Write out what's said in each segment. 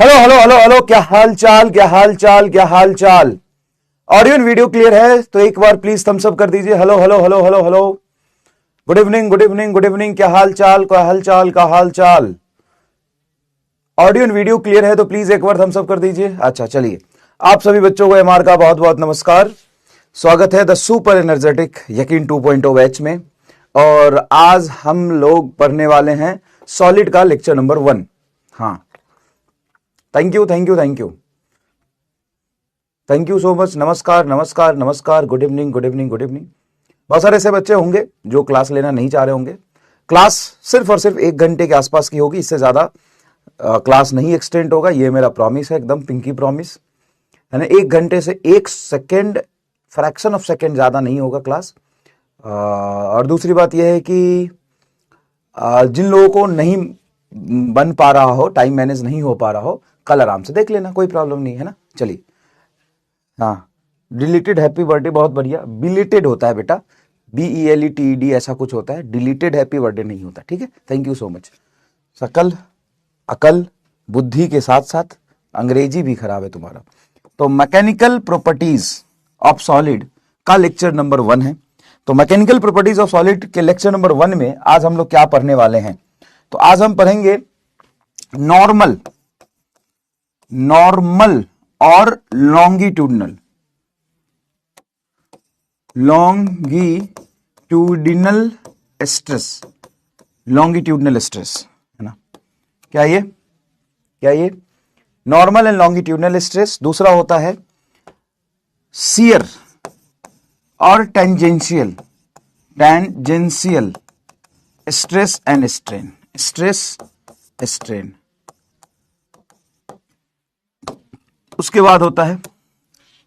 Hello hello hello hello, क्या हाल चाल, क्या हाल चाल, क्या हाल चाल। ऑडियो एंड वीडियो क्लियर है तो एक बार प्लीज थम्स अप कर दीजिए। Hello hello hello hello hello, good evening good evening good evening, क्या हाल चाल, क्या हाल चाल, क्या हाल चाल। ऑडियो एंड वीडियो क्लियर है तो प्लीज एक बार थम्स अप कर दीजिए। अच्छा चलिए, आप सभी बच्चों को एमआर का बहुत बहुत नमस्कार। स्वागत है द सुपर एनर्जेटिक यकीन 2.0 बैच में। और आज हम लोग पढ़ने वाले हैं सॉलिड का लेक्चर नंबर 1। हाँ, thank you thank you thank you thank you so much. नमस्कार नमस्कार नमस्कार, good evening good evening good evening. बहुत सारे ऐसे बच्चे होंगे जो क्लास लेना नहीं चाह रहे होंगे। क्लास सिर्फ और सिर्फ 1 घंटे के आसपास की होगी, इससे ज्यादा क्लास नहीं एक्सटेंड होगा। ये मेरा प्रॉमिस है, एकदम पिंकी प्रॉमिस है ना। 1 घंटे से 1 सेकेंड, फ्रैक्शन ऑफ सेकेंड ज्यादा नहीं होगा क्लास। और दूसरी बात यह है कि जिन लोगों को नहीं बन पा रहा हो, टाइम मैनेज नहीं हो पा रहा हो, कल आराम से देख लेना, कोई प्रॉब्लम नहीं है ना। चलिए, हाँ, डिलीटेड हैप्पी बर्थडे, बहुत बढ़िया। बिलीटेड होता है बेटा, BELETED ऐसा कुछ होता है, डिलीटेड हैप्पी बर्थडे नहीं होता। ठीक है, थैंक यू सो मच। सकल अकल बुद्धि के साथ साथ अंग्रेजी भी खराब है तुम्हारा। तो मैकेनिकल प्रॉपर्टीज ऑफ सॉलिड का लेक्चर नंबर 1 है। तो मैकेनिकल प्रॉपर्टीज ऑफ सॉलिड के लेक्चर नंबर 1 में आज हम लोग क्या पढ़ने वाले हैं? तो आज हम पढ़ेंगे नॉर्मल, नॉर्मल और longitudinal, longitudinal stress, longitudinal stress है ना। क्या ये नॉर्मल एंड लॉन्गिट्यूडनल स्ट्रेस। दूसरा होता है शियर और tangential, tangential stress and strain, stress strain. उसके बाद होता है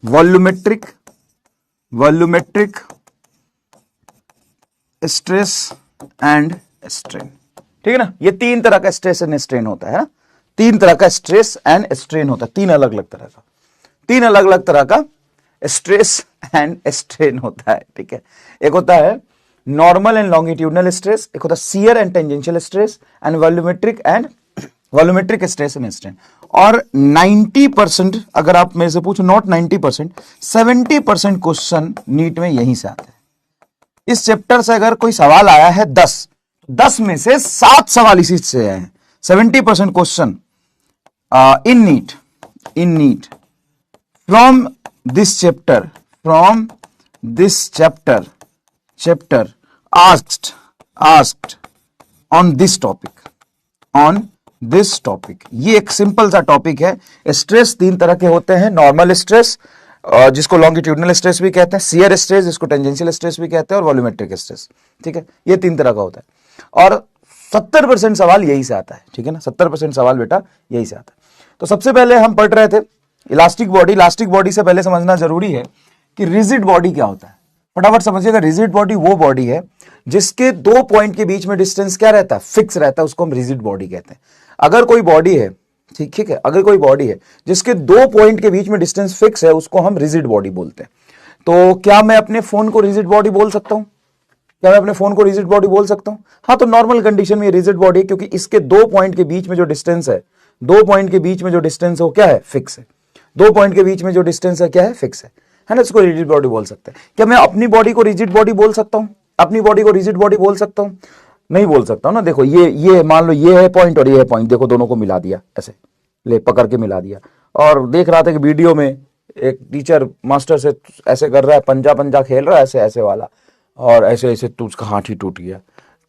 volumetric, volumetric stress and strain. ठीक है ना। ये 3 तरह का स्ट्रेस एंड स्ट्रेन होता है ना। 3 तरह का स्ट्रेस एंड स्ट्रेन होता है, 3 अलग अलग तरह का, 3 अलग अलग तरह का स्ट्रेस एंड स्ट्रेन होता है। ठीक है, एक होता है नॉर्मल एंड लॉन्गिट्यूडनल स्ट्रेस, एक होता है shear and tangential stress, and volumetric stress and strain. और 90%, अगर आप मेरे से पूछो, नॉट 90%, 70% क्वेश्चन नीट में यहीं से आते हैं। इस चैप्टर से अगर कोई सवाल आया है 10 में से 7 सवाल इसी से आए हैं। 70% question in NEET from this chapter, chapter asked on this topic। ये एक सिंपल सा टॉपिक है। स्ट्रेस 3 तरह के होते हैं, नॉर्मल स्ट्रेस जिसको लॉन्गिट्यूडनल स्ट्रेस भी कहते हैं, शियर स्ट्रेस जिसको टेंजेंशियल स्ट्रेस भी कहते हैं, और वॉल्यूमेट्रिक स्ट्रेस। ठीक है, ये 3 तरह का होता है। और 70% सवाल यही से आता है। ठीक है ना, 70% सवाल बेटा यही से आता है। तो सबसे पहले हम पढ़ रहे थे इलास्टिक बॉडी। इलास्टिक बॉडी से पहले समझना जरूरी है कि रिजिड बॉडी क्या होता है। फटाफट समझिएगा, रिजिड बॉडी वो बॉडी है जिसके 2 पॉइंट के बीच में डिस्टेंस क्या रहता है, फिक्स रहता है, उसको हम रिजिड बॉडी कहते हैं। अगर कोई बॉडी है, ठीक है, अगर कोई बॉडी है जिसके 2 पॉइंट के बीच में डिस्टेंस फिक्स है, उसको हम रिजिड बॉडी बोलते हैं। तो क्या मैं अपने फोन को रिजिड बॉडी बोल सकता हूं? क्या मैं अपने फोन को रिजिड बॉडी बोल सकता हूं? हाँ, तो नॉर्मल कंडीशन में रिजिड बॉडी है, क्योंकि इसके 2 पॉइंट के बीच में जो डिस्टेंस है, 2 पॉइंट के बीच में जो डिस्टेंस है वो क्या है, फिक्स है। 2 पॉइंट के बीच में जो डिस्टेंस है क्या है, फिक्स है ना। इसको रिजिड बॉडी बोल सकते हैं। क्या मैं अपनी बॉडी को रिजिड बॉडी बोल सकता हूं? अपनी बॉडी को रिजिड बॉडी बोल सकता हूं? नहीं बोल सकता हूं ना। देखो, ये मान लो ये है पॉइंट और ये है पॉइंट, देखो दोनों को मिला दिया, ऐसे ले पकड़ के मिला दिया। और देख रहा था कि वीडियो में एक टीचर मास्टर से ऐसे कर रहा है, पंजा खेल रहा है, ऐसे ऐसे वाला, और ऐसे ऐसे तो उसका हाथ ही टूट गया।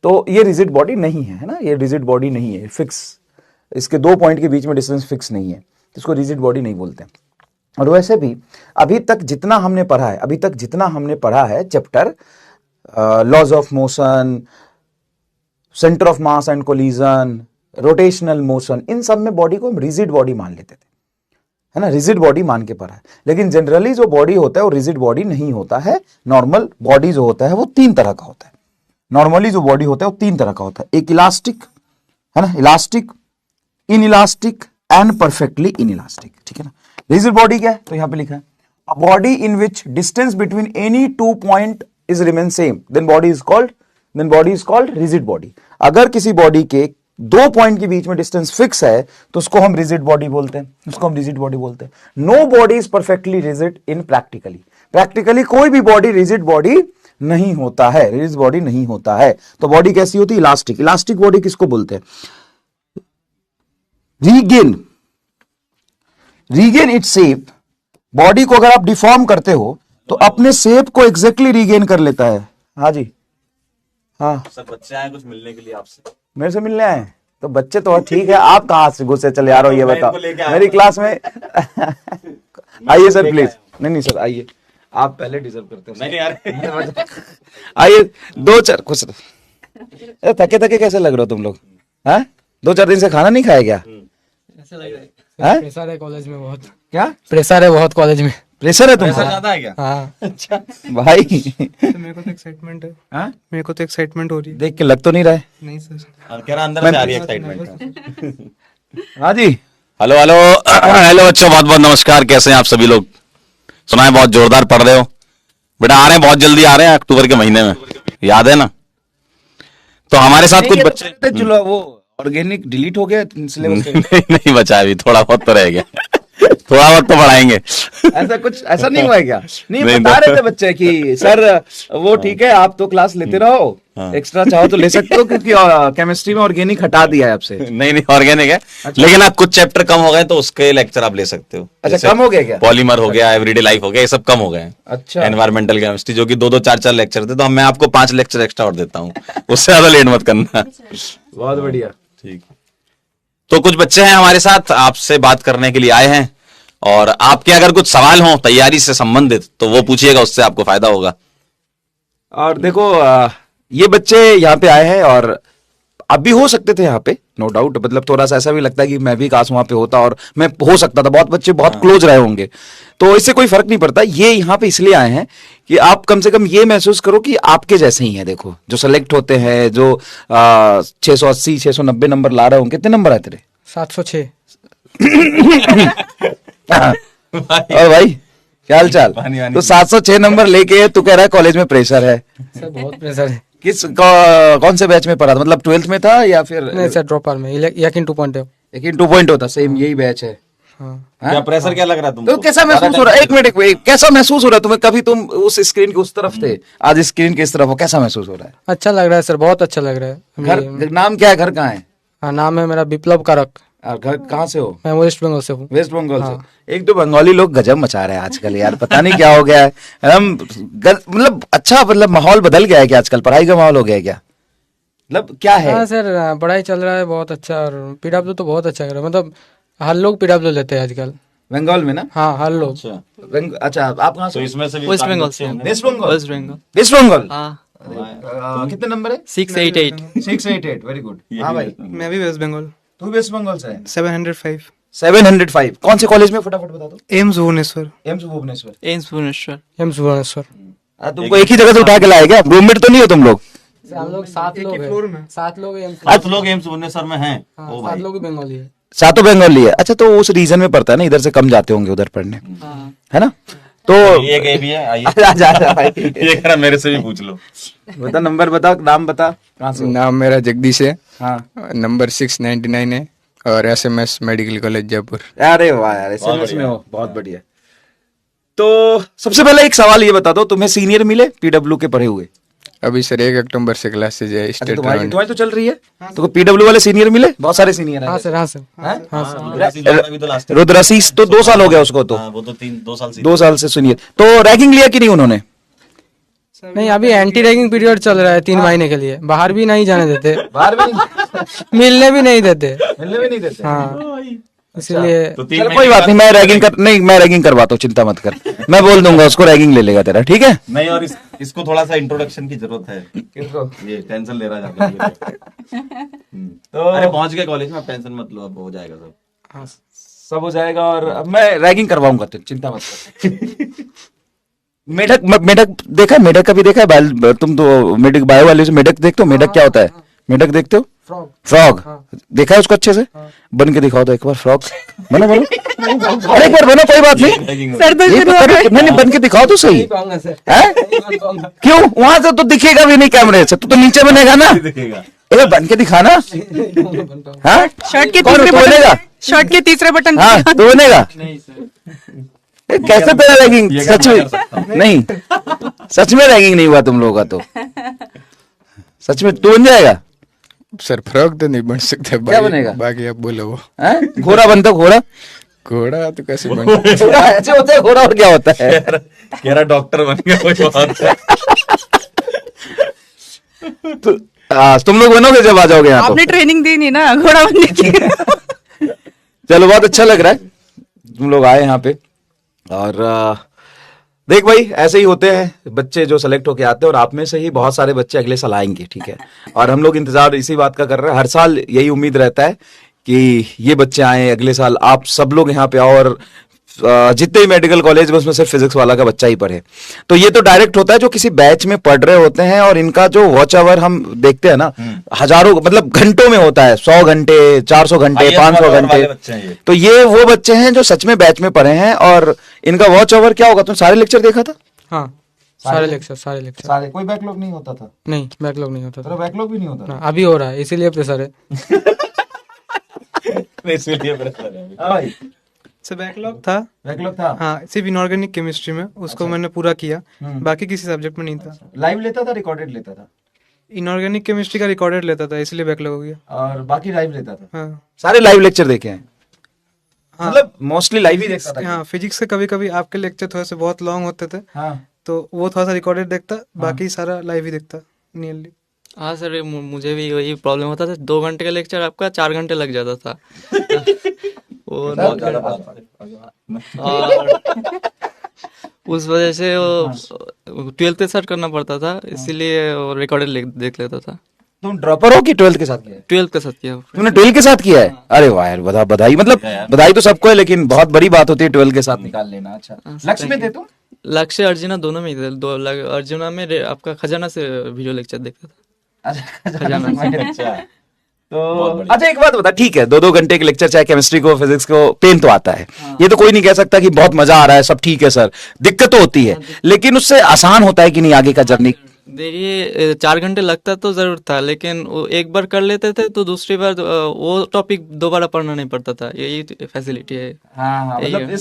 तो ये रिजिड बॉडी नहीं है ना, ये रिजिड बॉडी नहीं है, फिक्स। इसके 2 पॉइंट के बीच में डिस्टेंस फिक्स नहीं है, इसको रिजिड बॉडी नहीं बोलते। और वैसे भी अभी तक जितना हमने पढ़ा है chapter laws of motion, centre of mass and collision, rotational motion, इन सब में बॉडी को हम रिजिड बॉडी मान लेते थे, है ना, रिजिड बॉडी मान के पढ़ा है। लेकिन जनरली जो बॉडी होता है वो रिजिड बॉडी नहीं होता है। नॉर्मल बॉडी जो होता है वो 3 तरह का होता है। नॉर्मली जो बॉडी होता है वो 3 तरह का होता है। एक इलास्टिक है ना, elastic, inelastic and perfectly inelastic. ठीक है ना। रिजिड बॉडी क्या है? तो यहां पे लिखा है a body in which distance between any 2 point is remain same, then body is called rigid body. अगर किसी बॉडी के दो पॉइंट के बीच में डिस्टेंस फिक्स है तो उसको हम रिजिड बॉडी बोलते हैं, उसको हम रिजिड बॉडी बोलते हैं। No body is perfectly rigid in practically कोई भी बॉडी रिजिड बॉडी नहीं होता है, रिजिड बॉडी नहीं होता है। तो बॉडी कैसी होती है? इलास्टिक। इलास्टिक बॉडी किसको बोलते हैं? Regain it's shape. बॉडी को अगर आप डिफॉर्म करते हो तो अपने शेप को एग्जैक्टली रीगेन कर लेता है। हाँ जी, हाँ सर बच्चे आए कुछ मिलने के लिए आपसे। मेरे से मिलने आए तो बच्चे तो ठीक है, आप कहां से घुसे चले आ रहे हो ये बताओ। मेरी क्लास में आइए सर प्लीज। नहीं सर आइए, आप पहले डिजर्व करते हो। नहीं यार आइए, दो चार कुछ थके थके कैसे लग रहे हो तुम लोग? हाँ, 2-4 दिन से खाना नहीं खाया क्या? ऐसा लग रहा है प्रेशर है कॉलेज में बहुत। क्या प्रेशर है बहुत कॉलेज में? प्रेशर है पैसा तुमको? ज्यादा है क्या? हाँ अच्छा भाई तो मेरे को तो एक्साइटमेंट है। हाँ? मेरे को तो एक्साइटमेंट हो रही है। देख के लग तो नहीं रहा है। नहीं सर। और कह रहा अंदर से आ रही है एक्साइटमेंट। हाँ जी, हेलो हेलो हेलो बच्चों, बहुत बहुत नमस्कार। कैसे हैं आप सभी लोग? सुना है बहुत जोरदार पढ़ रहे हो बेटा। आ रहे हैं, बहुत जल्दी आ रहे हैं, अक्टूबर के महीने में, याद है ना? तो हमारे साथ कुछ बच्चे चलो वो ऑर्गेनिक डिलीट हो गया सिलेबस से। नहीं बचा, अभी थोड़ा बहुत तो रह गया। थोड़ा बहुत तो पढ़ाएंगे। ऐसा कुछ ऐसा नहीं हुआ है क्या? नहीं, नहीं, बता नहीं। रहे थे बच्चे कि सर वो ठीक है, आप तो क्लास लेते रहो, एक्स्ट्रा चाहो तो ले सकते हो, क्योंकि केमिस्ट्री में ऑर्गेनिक हटा दिया है आपसे। नहीं ऑर्गेनिक है। लेकिन आप कुछ चैप्टर कम हो गए तो उसके लेक्चर आप ले सकते हो। अच्छा, कम हो गया क्या? पॉलीमर हो गया, एवरीडे लाइफ हो गया, ये सब कम हो गए हैं। अच्छा, एनवायरमेंटल केमिस्ट्री जो कि 2-2 4-4 लेक्चर थे, तो मैं आपको 5 लेक्चर एक्स्ट्रा और देता हूँ, उससे ज्यादा लेट मत करना। बहुत बढ़िया। ठीक। तो कुछ बच्चे हैं हमारे साथ, आपसे बात करने के लिए आए हैं, और आपके अगर कुछ सवाल हो तैयारी से संबंधित तो वो पूछिएगा, उससे आपको फायदा होगा। और देखो ये बच्चे यहाँ पे आए हैं और अब भी हो सकते थे यहाँ पे, नो डाउट। मतलब थोड़ा सा ऐसा भी लगता है कि मैं भी काश वहां पे होता और मैं हो सकता था। बहुत बच्चे बहुत क्लोज रहे होंगे, तो इससे कोई फर्क नहीं पड़ता। ये यहाँ पे इसलिए आए हैं कि आप कम से कम ये महसूस करो कि आपके जैसे ही हैं। देखो जो सेलेक्ट होते हैं, जो 680 690 नंबर ला रहे होंगे। कितने नंबर आए तेरे? 706। और भाई क्या हाल चाल? तो 706 नंबर लेके तू कह रहा है कॉलेज में प्रेशर है? सर बहुत प्रेशर है। कौन से बैच में पढ़ा था? मतलब 12th में था या फिर? नहीं सर, ड्रॉपर में यकीन 2.0। लेकिन 2.0 था, सेम यही बैच है। हाँ क्या प्रेशर क्या लग रहा है तुमको? तो कैसा महसूस हो रहा है? एक मिनट, कैसा महसूस हो रहा है तुम्हें? कभी तुम उस स्क्रीन के उस तरफ थे, आज स्क्रीन के इस तरफ हो, कैसा महसूस हो रहा है? अच्छा लग रहा है सर, बहुत अच्छा लग रहा है। घर नाम क्या है? घर कहाँ है? हाँ, नाम है मेरा विप्लव कारक। और घर कहाँ से हो? मैं वेस्ट बंगाल से हूँ। वेस्ट बंगाल से। एक तो बंगाली लोग गजब मचा रहे हैं आजकल यार, पता नहीं क्या हो गया है। हम मतलब अच्छा, मतलब माहौल बदल गया है क्या आजकल? पढ़ाई का माहौल हो गया है क्या? मतलब क्या है? हाँ सर, पढ़ाई चल रहा है बहुत अच्छा, और पीडब्ल्यू तो बहुत अच्छा कर रहा है। मतलब हर लोग पीडब्ल्यू लेते हैं आजकल बंगाल में ना? हाँ, हर लोग। अच्छा, आप कहाँ से? तो इसमें से भी वेस्ट काफी बंगाल बच्चे से। होंगे। West Bengal. West Bengal. West Bengal. हाँ, कितने नंबर है? 688। 688, वेरी गुड। हाँ भाई, मैं भी वेस्ट बंगाल। तू वेस्ट बंगाल से है? 705। 705 कौन से कॉलेज में? फटाफट बता दो। AIIMS Bhubaneswar. AIIMS Bhubaneswar. AIIMS Bhubaneswar. AIIMS Bhubaneswar. तुमको एक ही जगह से उठा के लाए क्या? रूममेट तो नहीं हो तुम लोग? हम लोग 7 लोग हैं। 7 लोग हैं। 7 लोग एम्स भुवनेश्वर में हैं। ओ 7 भाई, लोग बंगाली है। सातों बंगाली है? अच्छा, तो उस रीजन में पड़ता है ना, इधर से कम जाते होंगे उधर पढ़ने, है ना? तो ये एक भी है। आइए आजा भाई, ये कह रहा मेरे से भी पूछ लो। बता, नंबर बता, नाम बता, कहाँ से हो? नाम मेरा जगदीश है। हाँ, नंबर 699 है, और SMS मेडिकल कॉलेज जयपुर। अरे वाह यार, एसएमएस में हो, बहुत बढ़िया। तो सबसे पहले एक सवाल ये बता दो, तुम्हें सीनियर मिले पीडब्ल्यू के पढ़े हुए? अभी सर 1 अक्टूबर से क्लासेज है, अच्छा, स्टेट तुम्हारी राउंड। तुम्हारी तो चल रही है। तो पीडब्ल्यू वाले सीनियर मिले? बहुत सारे सीनियर हाँ हैं। सर, हाँ सर। अभी तो लास्ट रुद्राशीष तो 2 साल हो गया उसको, तो वो तो 2 साल से 2 साल से सीनियर। तो रैगिंग लिया कि नहीं उन्होंने? नहीं, अभी एंटी रैगिंग पीरियड चल रहा है 3 महीने के लिए। बाहर भी नहीं जाने देते, बाहर भी मिलने भी नहीं देते। मिलने भी नहीं देते? हाँ, इसलिए तो चल कोई बात नहीं, मैं रैगिंग करवाता हूँ, चिंता मत कर। मैं बोल दूंगा उसको, रैगिंग ले लेगा तेरा, ठीक है? नहीं। और इसको थोड़ा सा इंट्रोडक्शन की जरूरत है। ये टेंशन ले रहा है तो अरे पहुंच गए कॉलेज में, टेंशन मत लो, अब हो जाएगा सब। हाँ, सब हो जाएगा। और अब मैं रैगिंग करवाऊंगा, तो चिंता मत कर। मेढक देखा? मेढक का भी देखा है? तुम तो मेढक बायो वाले से मेढक देखते हो? मेढक क्या होता है? मेढक देखते हो? फ्रॉग देखा है उसको अच्छे से? बन के दिखाओ तो एक बार फ्रॉग। बनो बनो, अरे एक बार बनो, कोई बात नहीं। नहीं, बन के दिखाओ तो सही। कहूंगा सर। हैं? क्यों? वहां से तो दिखेगा भी नहीं कैमरे से, तो नीचे बनेगा ना। दिखेगा। ए बन के दिखाना। हाँ शर्ट के कौन तीसरे बनेगा? बटन, शर्ट के तीसरे बटन हाँ पे तो बनेगा। ए, कैसे तेरा रैगिंग ये सच मैं में कर सकता हूँ। नहीं, सच में रैगिंग नहीं हुआ तुम लोगों का तो सच में तू बन जाएगा। सर फ्रॉक तो नहीं बन सकता। क्या बनेगा? बाकी आप बोलो वो। हैं? घोड़ा बनता घोड़ा। घोड़ा तो कैसे बन सकता? घोड़ा ऐसे होता है, घोड़ा और क्या होता है? कह रहा डॉक्टर बन गया कोई बात है। तुम लोग बनोगे जब आ जाओगे यहाँ तो। आपने ट्रेनिंग दी नहीं ना घोड़ा बनने की। चलो बहुत अच्छा लग रहा है तुम लोग आए यहाँ पे। और देख भाई ऐसे ही होते हैं बच्चे जो सेलेक्ट होके आते हैं, और आप में से ही बहुत सारे बच्चे अगले साल आएंगे, ठीक है। और हम लोग इंतजार इसी बात का कर रहे हैं, हर साल यही उम्मीद रहता है कि ये बच्चे आए अगले साल, आप सब लोग यहाँ पे आओ, और जितने भी मेडिकल कॉलेज में उसमें सिर्फ फिजिक्स वाला का बच्चा ही पढ़े। तो ये तो डायरेक्ट होता है जो किसी बैच में पढ़ रहे होते हैं, और इनका जो वॉच आवर हम देखते हैं ना, हजारों मतलब घंटों में होता है, 100 घंटे 400 घंटे IAS 500 वाले घंटे। बच्चे हैं ये। तो ये वो बच्चे हैं जो सच में बैच में पढ़े हैं, और इनका वॉच ओवर क्या होगा? तुम सारे लेक्चर देखा था? हाँ सारे लेक्चर सारे, कोई बैकलॉग नहीं होता था? नहीं बैकलॉग नहीं होता था बैकलॉग भी नहीं होता ना, अभी हो रहा है इसीलिए प्रेशर है। इसलिए प्रेशर है। भाई सर बैकलॉग था। बैकलॉग था? हाँ सिर्फ इनऑर्गेनिक केमिस्ट्री में, उसको मैंने पूरा किया, बाकी किसी सब्जेक्ट में नहीं था। लाइव लेता था, रिकॉर्डेड लेता था? इनऑर्गेनिक केमिस्ट्री का रिकॉर्डेड लेता था, इसलिए बैकलॉग हो गया। और बाकी लाइव लेता था? हाँ सारे लाइव लेक्चर देखे हैं? हाँ। मतलब मोस्टली लाइव ही देखता था? हाँ फिजिक्स के कभी कभी आपके लेक्चर थोड़े से बहुत लॉन्ग होते थे, हाँ। तो वो थोड़ा सा रिकॉर्डेड देखता, बाकी सारा लाइव ही देखता नियरली। हाँ सर मुझे भी वही प्रॉब्लम होता था, 2 घंटे का लेक्चर आपका 4 घंटे लग जाता था। वो बहुत ज्यादा पढ़ा। और उस वजह से वो 12th के साथ करना पड़ता था, इसीलिए रिकॉर्डेड देख लेता था। तुम ड्रॉपर हो कि 12th के साथ किया है? 12th के साथ किया। तुमने 12th के साथ किया है? अरे वाह यार, बधाई। मतलब बधाई तो सबको है, लेकिन बहुत बड़ी बात होती है 12th के साथ निकाल लेना। अच्छा लक्ष्य में थे तुम? लक्ष्य अर्जुना दोनों में ही थे। अर्जुना में आपका खजाना से वीडियो लेक्चर देखता था। अच्छा तो अच्छा एक बात बता, ठीक है 2-2 घंटे के लेक्चर चाहे केमिस्ट्री को फिजिक्स को, पेन तो आता है, ये तो कोई नहीं कह सकता कि बहुत मजा आ रहा है, सब ठीक है सर, दिक्कत तो होती है, लेकिन उससे आसान होता है कि नहीं आगे का जर्नी? देखिए 4 घंटे लगता तो जरूर था, लेकिन वो एक बार कर लेते थे तो दूसरी बार वो टॉपिक दोबारा पढ़ना नहीं पड़ता था, यही फैसिलिटी है। हाँ, यही मतलब है।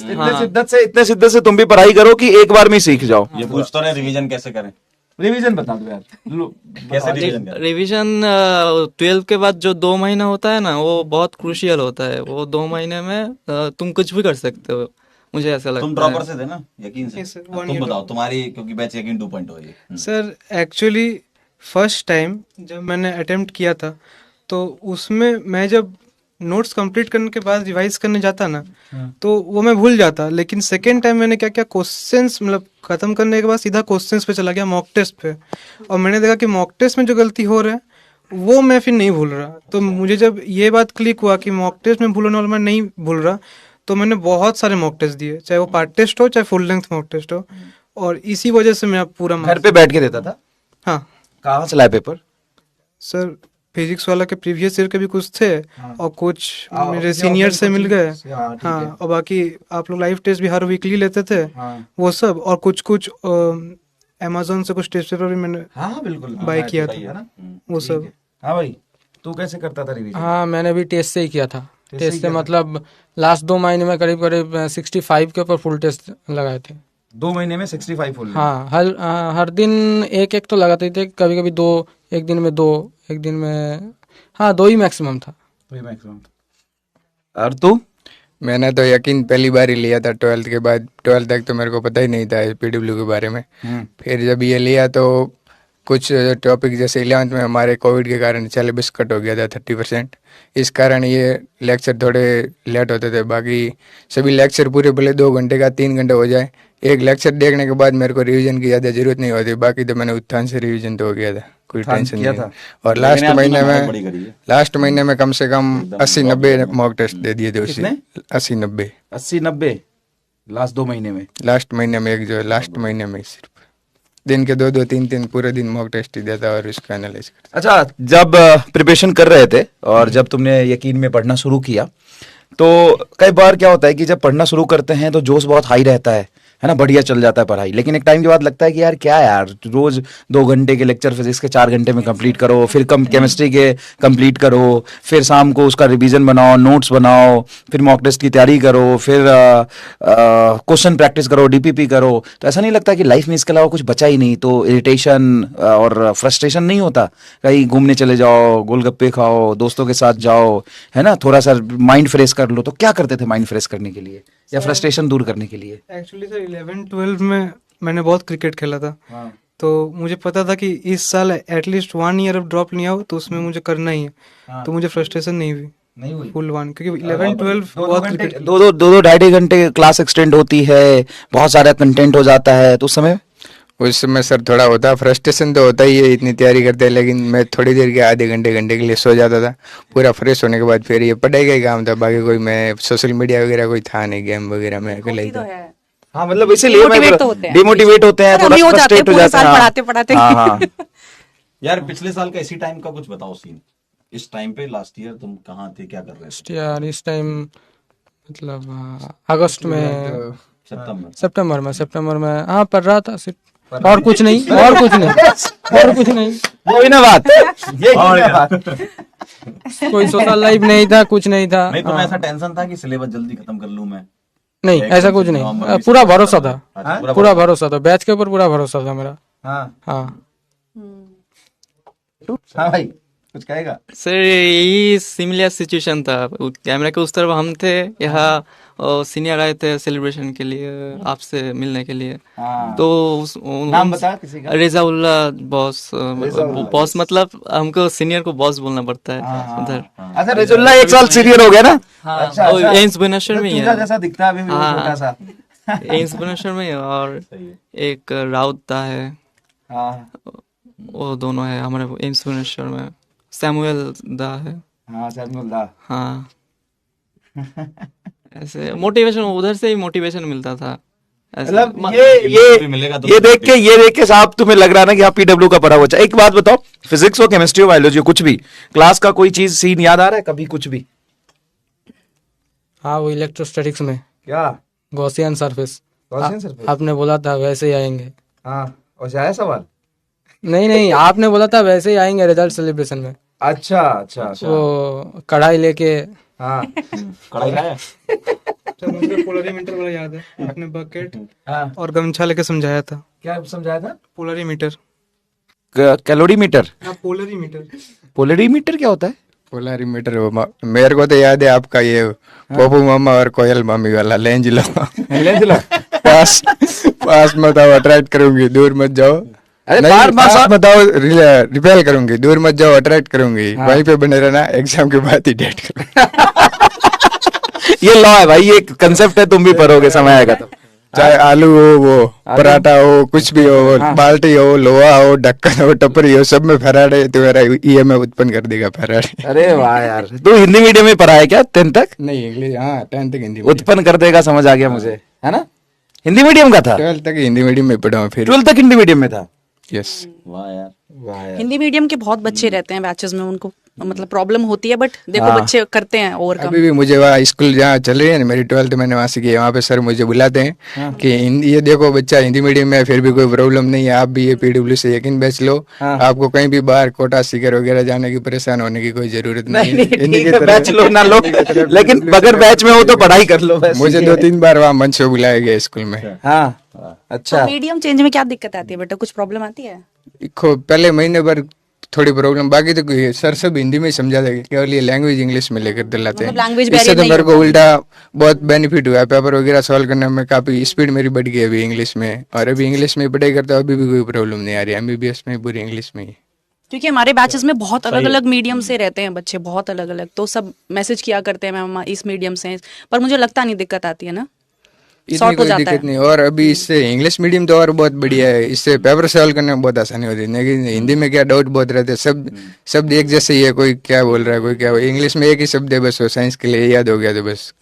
इतने शिद्दत से तुम भी पढ़ाई करो कि एक बार में ही सीख जाओ। ये पूछता है रिवीजन कैसे करें? रिवीजन बता दो यार। कैसे रिवीजन करें? रिवीजन 12th के बाद जो 2 महीना होता है ना, वो बहुत क्रूशियल होता है। वो 2 महीने में तुम कुछ भी कर सकते हो, मुझे ऐसा लगता है। तुम ड्रॉपर से थे ना यकीन से? Yes, sir, अब तुम बताओ तुम्हारी, क्योंकि बैच यकीन 2.0 है ये। सर एक्चुअली फर्स्ट टाइम जब मैंने अटेम्प्ट किया था, तो उसमें मैं जब नोट्स कंप्लीट करने के बाद रिवाइज करने जाता ना, तो वो मैं भूल जाता। लेकिन सेकेंड टाइम मैंने क्या किया, क्वेश्चंस मतलब खत्म करने के बाद सीधा क्वेश्चंस पे चला गया, मॉक टेस्ट पे, और मैंने देखा कि मॉक टेस्ट में जो गलती हो रहा है वो मैं फिर नहीं भूल रहा। तो मुझे जब ये बात क्लिक हुआ कि मॉक टेस्ट में भूलने वाला मैं नहीं भूल रहा, तो मैंने बहुत सारे मॉक टेस्ट दिए, चाहे वो पार्ट टेस्ट हो चाहे फुल लेंथ मॉक टेस्ट हो, और इसी वजह से मैं अब पूरा घर पे बैठ के देता था? हाँ कहाँ से लाए पेपर? सर फिजिक्स वाला के प्रीवियस ईयर के भी कुछ थे, और कुछ मेरे सीनियर से मिल गए। हाँ और बाकी आप लोग लाइव टेस्ट भी हर वीकली लेते थे, वो सब, और कुछ अमेज़न से कुछ टेस्ट पेपर भी मैंने हाँ बिल्कुल बाय किया था, वो सब। हाँ भाई तू कैसे करता था रिवीजन? हाँ मैंने भी टेस्ट से ही किया था। टेस्ट से मतलब लास्ट 2 महीने में करीब 65 के ऊपर फुल टेस्ट लगाए थे। 2 महीने में 65 फुल? हाँ हर दिन एक तो लगाते थे, कभी कभी 2, एक दिन में 2, एक दिन में 2 ही मैक्सिमम था। और तू? मैंने तो यकीन पहली बार ही लिया था 12th के बाद। 12th तक तो मेरे को पता ही नहीं था पीडब्ल्यू के बारे में। फिर जब ये लिया तो कुछ टॉपिक जैसे 11th में हमारे कोविड के कारण सिलेबस कट हो गया था 30%, इस कारण ये लेक्चर थोड़े लेट होते थे। बाकी सभी लेक्चर पूरे भले 2 घंटे का 3 घंटे हो जाए, एक लेक्चर देखने के बाद मेरे को रिवीजन की ज़्यादा जरूरत नहीं होती। बाकी तो मैंने उत्थान से रिवीजन तो हो गया था, कोई टेंशन नहीं था। और लास्ट महीने में कम से कम 80-90 मॉक टेस्ट दे दिए थे उसने। 80-90 लास्ट 2 महीने में? लास्ट महीने में एक जो लास्ट महीने में सिर्फ दिन के 2-2 3-3 पूरे दिन मॉक टेस्ट ही देता और उसका एनालाइज करता। अच्छा जब प्रिपरेशन कर रहे थे और जब तुमने यकीन में पढ़ना शुरू किया, तो कई बार क्या होता है कि जब पढ़ना शुरू करते हैं तो जोश बहुत हाई रहता है है ना, बढ़िया चल जाता है पढ़ाई। लेकिन एक टाइम के बाद लगता है कि यार क्या यार, रोज 2 घंटे के लेक्चर फिजिक्स के 4 घंटे में कंप्लीट करो, फिर केमिस्ट्री के कंप्लीट करो, फिर शाम को उसका रिवीजन बनाओ, नोट्स बनाओ, फिर मॉक टेस्ट की तैयारी करो, फिर क्वेश्चन प्रैक्टिस करो, डीपीपी करो। तो ऐसा नहीं लगता कि लाइफ में इसके अलावा कुछ बचा ही नहीं? तो इरिटेशन और फ्रस्ट्रेशन नहीं होता? कहीं घूमने चले जाओ, गोलगप्पे खाओ, दोस्तों के साथ जाओ, है ना, थोड़ा सा माइंड फ्रेश कर लो। तो क्या करते थे माइंड फ्रेश करने के लिए या फ्रस्ट्रेशन दूर करने के लिए? एक्चुअली सर 11-12 में मैंने बहुत क्रिकेट खेला था। तो मुझे पता था कि इस साल एटलीस्ट 1 ईयर अब ड्रॉप नहीं आओ, तो उसमें मुझे करना ही है। तो मुझे फ्रस्ट्रेशन नहीं हुई फुल 1, क्योंकि 11-12 बहुत क्रिकेट। दो ढाई घंटे क्लास एक्सटेंड होती है, बहुत सारा कंटेंट हो जाता है, तो उस समय सर थोड़ा होता, फ्रस्ट्रेशन तो होता ही है, इतनी तैयारी करते हैं। लेकिन मैं थोड़ी देर के आधे घंटे के लिए सो जाता था। पूरा फ्रेश होने के बाद फिर ये पढ़ाई का ही काम था। बाकी कोई मैं सोशल मीडिया वगैरह कोई था नहीं, गेम वगैरह में अकेला ही था। हाँ, मतलब इसीलिए डिमोटिवेट होते हैं, थोड़ा फ्रस्ट्रेट हो जाते हैं पढ़ाते हाँ हाँ। यार पिछले साल का इसी टाइम का कुछ बताओ सीन। इस टाइम पे लास्ट ईयर तुम कहाँ थे, क्या कर रहे थे? यार इस टाइम मतलब अगस्त में, सितंबर में हाँ पढ़ रहा था सिर्फ, और कुछ नहीं। वही ना बात, कोई सोशल लाइफ नहीं था, कुछ नहीं था। नहीं, तुम्हें ऐसा टेंशन था कि सिलेबस जल्दी खत्म कर लूं मैं? नहीं, ऐसा कुछ नहीं, पूरा भरोसा था, पूरा भरोसा था, बैच के ऊपर पूरा भरोसा था मेरा। हाँ भाई कुछ कहेगा? सर यही सिमिलर सिचुएशन था। कैमरा के उस तरफ हम थे, यहाँ सीनियर आए थे सेलिब्रेशन के लिए, आपसे मिलने के लिए। तो नाम बता किसी का? रेजाउल्ला बॉस मतलब हमको सीनियर को बॉस बोलना पड़ता है उधर। अच्छा, रेजुल्ला 1 साल सीनियर हो गया ना? अच्छा, एम्स भुवनेश्वर में ही है। जैसा दिखता है अभी भी वो छोटा सा। एम्स भुवनेश्वर में है, और एक राउत दा है, वो दोनों है हमारे एम्स भुवनेश्वर में। सैमुअल दा है। सैमुअल दा। हाँ ऐसे मोटिवेशन, उधर से ही मोटिवेशन मिलता था। मतलब ये देख के साहब तुम्हें लग रहा है ना कि आप पीडब्ल्यू का पढ़ा हुआ। एक बात बताओ, फिजिक्स हो, केमिस्ट्री हो, बायोलॉजी हो, कुछ भी क्लास का कोई चीज सीन याद आ रहा है कभी कुछ भी? हाँ, वो इलेक्ट्रोस्टैटिक्स में क्या गॉसियन सरफेस आपने बोला था वैसे ही आएंगे। हाँ, और आया सवाल? नहीं, आपने बोला था वैसे ही आएंगे रिजल्ट सेलिब्रेशन में। अच्छा। वो कढ़ाई लेके। हाँ कढ़ाई लाया? तो मुझे पोलरीमीटर वाला याद है, आपने बकेट और गमछा लेके समझाया था। क्या समझाया था? पोलरीमीटर। कैलोरीमीटर? पोलरीमीटर क्या होता है? पोलरीमीटर मेरे को तो याद है आपका ये पप्पू मामा और कोयल मामी वाला, लेंज लो पास मत आओ, अट्रैक्ट करूंगी, दूर मत जाओ। अरे पास मत आओ, रिपेल करूंगी, दूर मत जाओ, अट्रैक्ट करूंगी। वहीं पे बने रहना, एग्जाम के बाद ही डेट करो। ये लॉ है भाई, ये कंसेप्ट है, तुम भी पढ़ोगे, समय आएगा तो। चाहे आलू हो, वो पराठा हो, कुछ भी हो, बाल्टी हो, लोहा हो, ढक्कन हो, टपरी हो, सब में फैराडे तुम्हारा ईएमएफ उत्पन्न कर देगा फैराडे। अरे वाह यार, तू हिंदी मीडियम में पढ़ा है क्या 10th तक? नहीं, इंग्लिश। हाँ, 10th तक हिंदी उत्पन्न कर देगा, समझ आ गया मुझे, है ना? हिंदी मीडियम का था? 12th तक हिंदी मीडियम में पढ़ा हूँ, फिर 12th तक हिंदी मीडियम में था। यस। वाह यार। हिंदी मीडियम के बहुत बच्चे रहते हैं बैचेस में, उनको मतलब प्रॉब्लम होती है, बट देखो बच्चे करते हैं ओवरकम। अभी भी मुझे वहाँ स्कूल जहाँ चल रही है ना, मेरी 12th मैंने वहाँ से की है, वहाँ पे सर मुझे बुलाते हैं कि ये देखो बच्चा हिंदी मीडियम में, फिर भी कोई प्रॉब्लम नहीं है, आप भी ये पीडब्ल्यू से यकीन बैच लो, आपको कहीं भी बाहर कोटा सीकर वगैरह जाने की परेशान होने की कोई जरूरत नहीं है। बैच लो ना लो, लेकिन बगैर बैच में हो तो पढ़ाई कर लो। मुझे 2-3 बार वहाँ मंच पे बुलाया गया स्कूल में। हाँ, अच्छा। मीडियम चेंज में क्या दिक्कत आती है बेटा, कुछ प्रॉब्लम आती है? पहले महीने भर थोड़ी प्रॉब्लम, बाकी तो सर सब हिंदी में समझा देगा, केवल ये लैंग्वेज इंग्लिश में लेकर दिलाते हैं। इससे तो मेरे को उल्टा बहुत बेनिफिट हुआ है, पेपर वगैरह सॉल्व करने में काफी स्पीड मेरी बढ़ गई अभी इंग्लिश में, और अभी इंग्लिश में पढ़ाई करता हूँ, अभी भी कोई प्रॉब्लम नहीं आ रही। एमबीबीएस में पूरी इंग्लिश में ही, क्योंकि हमारे बैचेस में बहुत अलग अलग मीडियम से रहते हैं बच्चे, बहुत अलग अलग, तो सब मैसेज किया करते हैं मैम इस मीडियम से, पर मुझे लगता नहीं दिक्कत आती है ना, इतनी कोई दिक्कत नहीं। और अभी इससे इंग्लिश मीडियम तो और बहुत बढ़िया है, इससे पेपर सॉल्व करने में बहुत आसानी होती है। लेकिन हिंदी में क्या डाउट बहुत रहते हैं, शब्द एक जैसे ही है, कोई क्या बोल रहा है, कोई क्या, इंग्लिश में एक ही शब्द है बस, वो साइंस के लिए याद हो गया तो बस।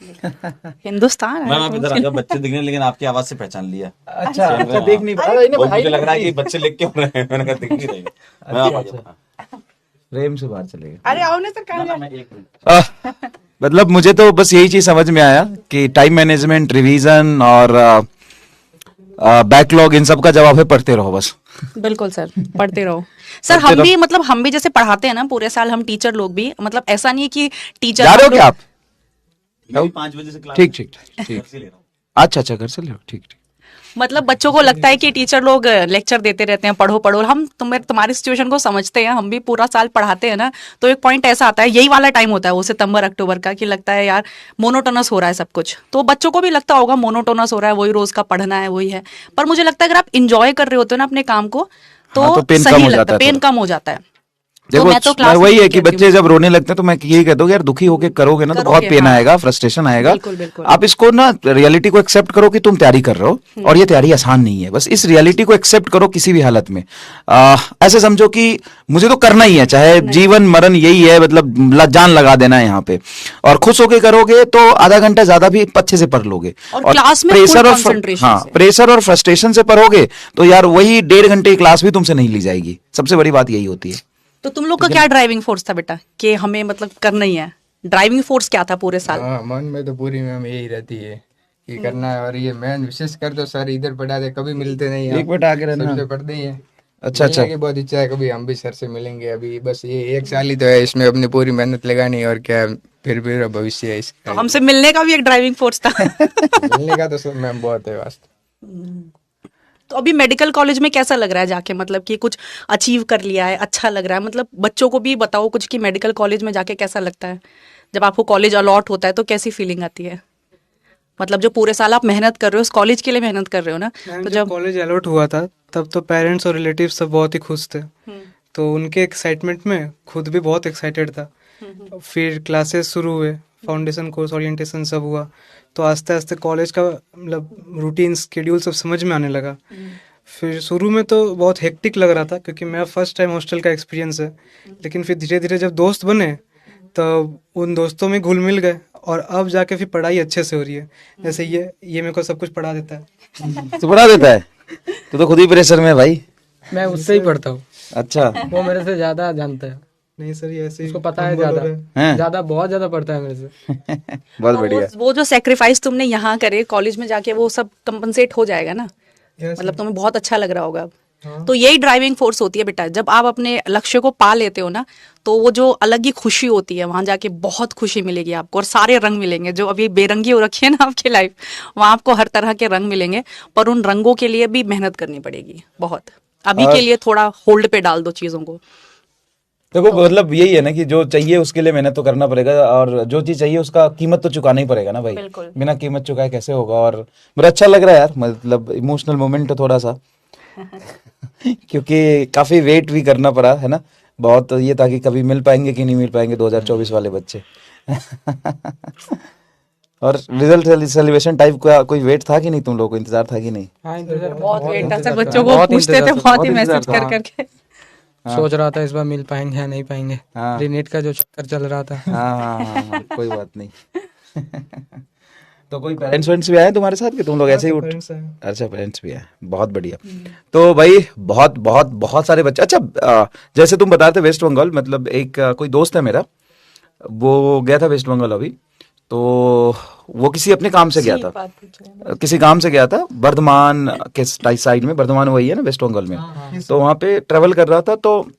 हिंदुस्तान मैम आप इधर आ जाओ, बच्चे दिखने, लेकिन आपकी आवाज से पहचान लिया। अच्छा, देख नहीं पा रहा, मुझे लग रहा है कि बच्चे लिख क्यों रहे हैं, मैंने कहा दिख नहीं रहे। मैं आप आ जाओ, प्रेम से बाहर चलेगा। अरे आओ ना सर, कहाँ मतलब मुझे तो बस यही चीज समझ में आया कि टाइम मैनेजमेंट, रिवीजन और बैकलॉग, इन सब का जवाब है पढ़ते रहो बस। बिल्कुल सर, पढ़ते रहो सर। हम भी मतलब हम भी जैसे पढ़ाते हैं ना पूरे साल, हम टीचर लोग भी, मतलब ऐसा नहीं है कि टीचर जा रहे हो क्या आप? 5 बजे से क्लास ठीक ठीक ठीक। से ले रहा हूँ। अच्छा अच्छा, घर से ले लो, ठीक ठीक। मतलब बच्चों को लगता है कि टीचर लोग लेक्चर देते रहते हैं, पढ़ो पढ़ो। हम तुम्हारी सिचुएशन को समझते हैं, हम भी पूरा साल पढ़ाते हैं ना, तो एक पॉइंट ऐसा आता है, यही वाला टाइम होता है वो सितंबर अक्टूबर का, कि लगता है यार मोनोटोनस हो रहा है सब कुछ। तो बच्चों को भी लगता होगा मोनोटोनस हो रहा है, वही रोज का पढ़ना है, वही है। पर मुझे लगता है अगर आप इंजॉय कर रहे होते हो ना अपने काम को, तो हाँ, तो पेन कम सही हो लगता जाता है, है पेन थोड़ा। कम हो जाता है। देखो मैं तो क्लास वही में है कि कहती बच्चे हूँ। जब रोने लगते हैं तो मैं यही कहता हूँ कि यार दुखी होके करोगे ना तो बहुत करोगे, पेन हाँ। आएगा, फ्रस्ट्रेशन आएगा। बिल्कुल, बिल्कुल। आप इसको ना रियलिटी को एक्सेप्ट करो कि तुम तैयारी कर रहे हो और ये तैयारी आसान नहीं है, बस इस रियलिटी को एक्सेप्ट करो किसी भी हालत में। ऐसे समझो कि मुझे तो करना ही है, चाहे जीवन मरण यही है, मतलब जान लगा देना है यहाँ पे। और खुश होके करोगे तो आधा घंटा ज्यादा भी अच्छे से पढ़ लोगे। और क्लास में full concentration से। प्रेशर और फ्रस्ट्रेशन से पढ़ोगे तो यार वही 1.5 घंटे की क्लास भी तुमसे नहीं ली जाएगी। सबसे बड़ी बात यही होती है। तो तुम लोग का क्या ड्राइविंग फोर्स था बेटा, कि हमें मतलब करना ही है? ड्राइविंग फोर्स क्या था पूरे साल? हाँ, मन में तो पूरी मैम यही रहती है कि करना है। और ये मैम विशेष कर तो सर इधर पढ़ाते, कभी मिलते नहीं हैं। एक मिनट आगे रहना। सबसे पढ़ते ही हैं। अच्छा अच्छा। मिलने की बहुत इच्छा है, कभी हम भी सर से मिलेंगे। अभी बस ये 1 साल ही तो है, इसमें अपनी पूरी मेहनत लगानी है और क्या, फिर भविष्य है तो इसका। हमसे मिलने का भी एक ड्राइविंग फोर्स था। मिलने का तो सब मैम बहुत है वास्तव। तो अभी मेडिकल कॉलेज में कैसा लग रहा है जाके, मतलब कि कुछ अचीव कर लिया है, अच्छा लग रहा है? मतलब बच्चों को भी बताओ कुछ कि मेडिकल कॉलेज में जाके कैसा लगता है, जब आपको कॉलेज अलॉट होता है तो कैसी फीलिंग आती है? मतलब जो पूरे साल आप मेहनत कर रहे हो, उस कॉलेज के लिए मेहनत कर रहे हो ना, मैम तो जब जब कॉलेज अलॉट हुआ था तब तो पेरेंट्स और रिलेटिव्स सब बहुत ही खुश थे। तो उनके एक्साइटमेंट में खुद भी बहुत एक्साइटेड था। फिर क्लासेस शुरू हुए, फाउंडेशन कोर्स, ओरिएंटेशन सब हुआ, तो आस्ते आस्ते कॉलेज का मतलब रूटीन स्केड्यूल सब समझ में आने लगा। फिर शुरू में तो बहुत हेक्टिक लग रहा था क्योंकि मेरा फर्स्ट टाइम हॉस्टल का एक्सपीरियंस है। लेकिन फिर धीरे धीरे जब दोस्त बने तब उन दोस्तों में घुल मिल गए और अब जाके फिर पढ़ाई अच्छे से हो रही है। जैसे ये मेरे को सब कुछ पढ़ा देता है। तो पढ़ा देता है? तो खुद ही प्रेशर में है भाई। मैं उससे ही पढ़ता हूँ, अच्छा। वो मेरे से ज्यादा जानता है, नहीं सर, ये ऐसे ही उसको पता है humble हो ज्यादा, रहे हैं। ज्यादा बहुत ज्यादा पढ़ता है मेरे से। बहुत बढ़िया। वो जो सेक्रीफाइस तुमने यहाँ करे कॉलेज में जाके, वो सब कंपनसेट हो जाएगा ना? Yes, मतलब तुम्हें बहुत अच्छा लग रहा होगा अब। तो यही ड्राइविंग फोर्स होती है बेटा, जब आप अपने लक्ष्य को पा लेते हो ना, तो वो जो अलग ही खुशी होती है, वहां जाके बहुत खुशी मिलेगी आपको और सारे रंग मिलेंगे। जो अभी बेरंगी हो रखी है ना आपकी लाइफ, वहां आपको हर तरह के रंग मिलेंगे, पर उन रंगों के लिए भी मेहनत करनी पड़ेगी बहुत। अभी के लिए थोड़ा होल्ड पे डाल दो चीजों को। देखो मतलब यही है ना कि जो चाहिए उसके लिए मेहनत तो करना पड़ेगा, और जो चीज चाहिए उसका कीमत तो चुकाना ही पड़ेगा ना भाई। बिल्कुल। बिना कीमत चुकाए कैसे होगा। और मुझे अच्छा लग रहा है यार, मतलब इमोशनल मोमेंट है थोड़ा सा क्योंकि काफी वेट भी करना पड़ा है ना, बहुत ये था कि कभी मिल पाएंगे कि नहीं मिल पाएंगे 2024 वाले बच्चे और रिजल्ट सेलिब्रेशन टाइप का कोई वेट था कि नहीं, तुम लोगों को इंतजार था कि नहीं? हाँ, इंतजार बहुत वेट था सर, इंतजार बच्चों था, को बहुत पूछते थे, इंतजार था, बहुत ही बहुत मैसेज इंतजार कर था। करके। सोच रहा था इस बार मिल पाएंगे या नहीं पाएंगे। हाँ। रीनेट का जो चक्कर चल रहा था। हाँ, कोई बात नहीं तो कोई पेरेंट्स वेंट्स भी आए तुम्हारे साथ कि तुम लोग ऐसे ही उठ? पेरेंट्स हैं। अच्छा, पेरेंट्स भी आए, बहुत बढ़िया। तो भाई बहुत बहुत बहुत सारे बच्चे। अच्छा, जैसे तुम बता रहे थे वेस्ट बंगाल, मतलब एक कोई दोस्त है मेरा, वो गया था वेस्ट बंगाल अभी, तो वो किसी अपने काम से गया था, किसी काम से गया था बर्धमान के साइड में। बर्धमान वही है ना वेस्ट बंगाल में। तो वहाँ पे ट्रेवल कर रहा था, तो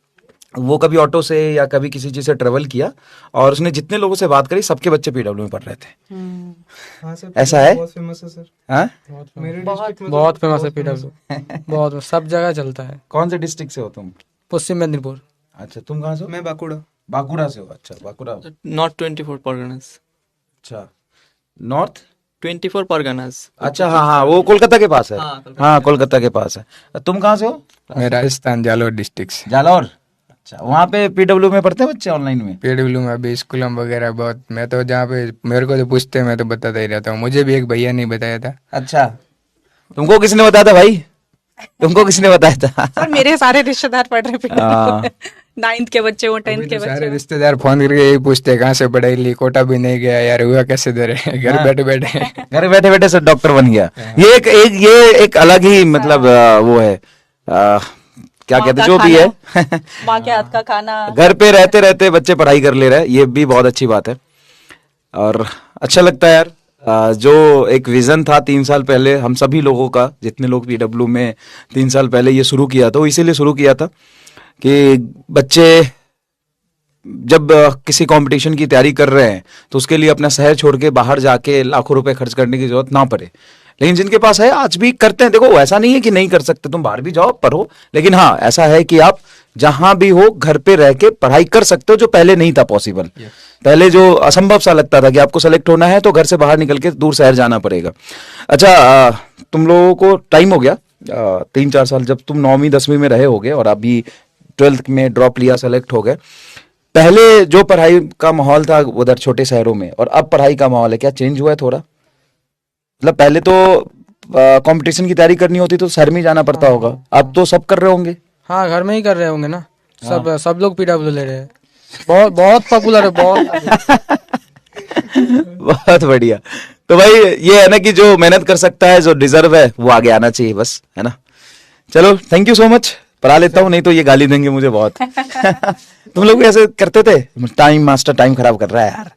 वो कभी ऑटो से या कभी किसी चीज से ट्रेवल किया, और उसने जितने लोगों से बात करी सबके बच्चे पीडब्ल्यू में पढ़ रहे थे। हाँ सर, ऐसा है? बहुत फेमस है सर। हाँ? मेरे डिस्ट्रिक्ट में बहुत फेमस है पीडब्ल्यू, बहुत सब जगह चलता है। कौन से डिस्ट्रिक्ट से हो तुम? पश्चिम मेदिनीपुर। अच्छा, तुम कहाँ से हो? मैं बांकुड़ा। बांकुड़ा से हो? अच्छा, बांकुड़ा। नॉट 24 परगनास, अच्छा, नॉर्थ 24 परगनास। अच्छा, हाँ हाँ, वो कोलकाता के पास है। हाँ, कोलकाता के पास है। तुम कहाँ से हो? मैं राजस्थान जालोर डिस्ट्रिक्ट से। जालौर। अच्छा, वहाँ पे पीडब्ल्यू में पढ़ते हैं बच्चे ऑनलाइन में? पीडब्ल्यू में अभी स्कूलों वगैरह बहुत, मैं तो जहाँ पे मेरे को तो पूछते हैं मैं तो बताता ही रहता हूँ। मुझे भी एक भैया ने बताया था। अच्छा, तुमको किसने बताया था भाई? तुमको किसने बताया था? सर मेरे सारे रिश्तेदार पढ़ रहे हाँ। हैं, 9th के बच्चे हो, 10th के सारे बच्चे हो। रिश्तेदार फोन करके यही पूछते हैं कहाँ से पढ़ाई ली, कोटा भी नहीं गया यार, हुआ कैसे दे घर बैठे बैठे। घर बैठे बैठे सब डॉक्टर बन गया। ये एक अलग ही मतलब वो है, क्या माँ कहते का जो भी है माँ के हाथ का खाना। घर पे रहते रहते बच्चे पढ़ाई कर ले रहे हैं, ये भी बहुत अच्छी बात है और अच्छा लगता है यार। जो एक विजन था 3 साल पहले हम सभी लोगों का, जितने लोग पीडब्ल्यू में 3 साल पहले ये शुरू किया था, वो इसीलिए शुरू किया था कि बच्चे जब किसी कंपटीशन की तैयारी कर रहे हैं तो उसके लिए अपना शहर छोड़ के बाहर जाके लाखों रुपए खर्च करने की जरूरत ना पड़े। लेकिन जिनके पास है आज भी करते हैं। देखो ऐसा नहीं है कि नहीं कर सकते, तुम बाहर भी जाओ पढ़ो, लेकिन हाँ ऐसा है कि आप जहां भी हो घर पे रह के पढ़ाई कर सकते हो, जो पहले नहीं था पॉसिबल। पहले जो असंभव सा लगता था कि आपको सेलेक्ट होना है तो घर से बाहर निकल के दूर शहर जाना पड़ेगा। अच्छा, तुम लोगों को टाइम हो गया 3-4 साल, जब तुम 9वीं 10वीं में रहे होगे और अभी 12th में ड्रॉप लिया, सेलेक्ट हो गए। पहले जो पढ़ाई का माहौल था उधर छोटे शहरों में और अब पढ़ाई का माहौल है, क्या चेंज हुआ है थोड़ा? मतलब पहले तो कंपटीशन की तैयारी करनी होती तो शहर में ही जाना पड़ता होगा, अब तो सब कर रहे होंगे। हाँ, घर में ही कर रहे होंगे ना। सब लोग पीडब्ल्यू ले रहे हैं। बहुत बहुत पॉपुलर है, बहुत। बहुत बढ़िया। तो भाई ये है ना कि जो मेहनत कर सकता है, जो डिजर्व है, वो आगे आना चाहिए, बस, है ना। चलो, थैंक यू सो मच। पढ़ा लेता हूँ, नहीं तो ये गाली देंगे मुझे बहुत। तुम लोग भी ऐसे करते थे? टाइम मास्टर टाइम खराब कर रहा है यार,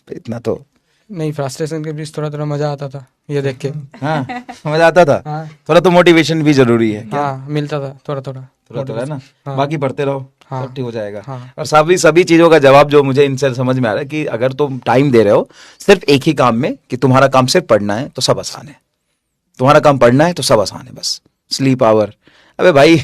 इतना तो नहीं, फ्रस्ट्रेशन के बीच थोड़ा थोड़ा मजा आता था ये देख के। हाँ, मजा आता था। हाँ। थोड़ा तो मोटिवेशन भी जरूरी है। हाँ, मिलता था थोड़ा थोड़ा है ना। हाँ। बाकी पढ़ते रहो, हाँ। सब ठीक हो जाएगा। हाँ। और सभी चीजों का जवाब जो मुझे इनसे समझ में आ रहा है कि अगर तुम टाइम दे रहे हो सिर्फ एक ही काम में, कि तुम्हारा काम सिर्फ पढ़ना है, तो सब आसान है। तुम्हारा काम पढ़ना है तो सब आसान है, बस। स्लीप आवर, अबे भाई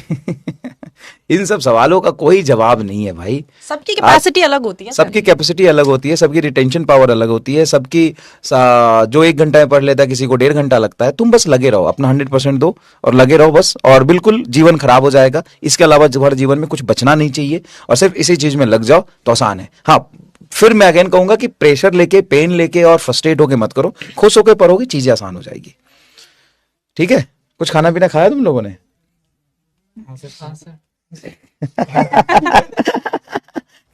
इन सब सवालों का कोई जवाब नहीं है भाई। सबकी कैपेसिटी अलग होती है। सबकी कैपेसिटी अलग होती है, सबकी रिटेंशन पावर अलग होती है, सबकी जो 1 घंटा में पढ़ लेता है किसी को 1.5 घंटा लगता है। तुम बस लगे रहो, अपना 100% दो और लगे रहो बस, और बिल्कुल जीवन खराब हो जाएगा। इसके अलावा तुम्हारे जीवन में कुछ बचना नहीं चाहिए और सिर्फ इसी चीज में लग जाओ तो आसान है। हाँ, फिर मैं अगेन कहूंगा कि प्रेशर लेके, पेन लेके और फ्रस्ट्रेट होके मत करो, खुश होकर पढ़ोगे, चीजें आसान हो जाएगी। ठीक है? कुछ खाना पीना खाया तुम लोगों ने?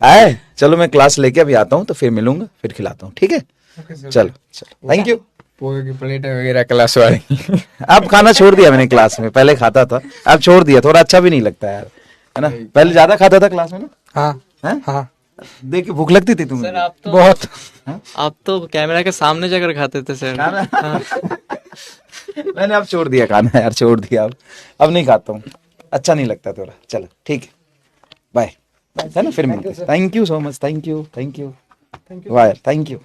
आए, चलो मैं क्लास लेके अभी आता हूँ, तो फिर मिलूंगा, फिर खिलाता हूँ। ठीक है? चलो, थैंक यू। पोहे की प्लेट वगैरह क्लास वाली। अब खाना छोड़ दिया मैंने क्लास में, पहले खाता था, अब छोड़ दिया, थोड़ा अच्छा भी नहीं लगता यार, है ना। पहले ज्यादा खाता था क्लास में ना। हाँ। हैं? हाँ, देख के भूख लगती थी तुम्हें? सर आप तो बहुत। आप तो कैमरा के सामने जाकर खाते थे सर। हाँ। मैंने अब छोड़ दिया खाना यार, छोड़ दिया, अब नहीं खाता हूँ, अच्छा नहीं लगता थोड़ा। चलो ठीक है, बाय, है ना, फिर मिलते हैं। Thank you so much, thank you, thank you, वाह, थैंक यू।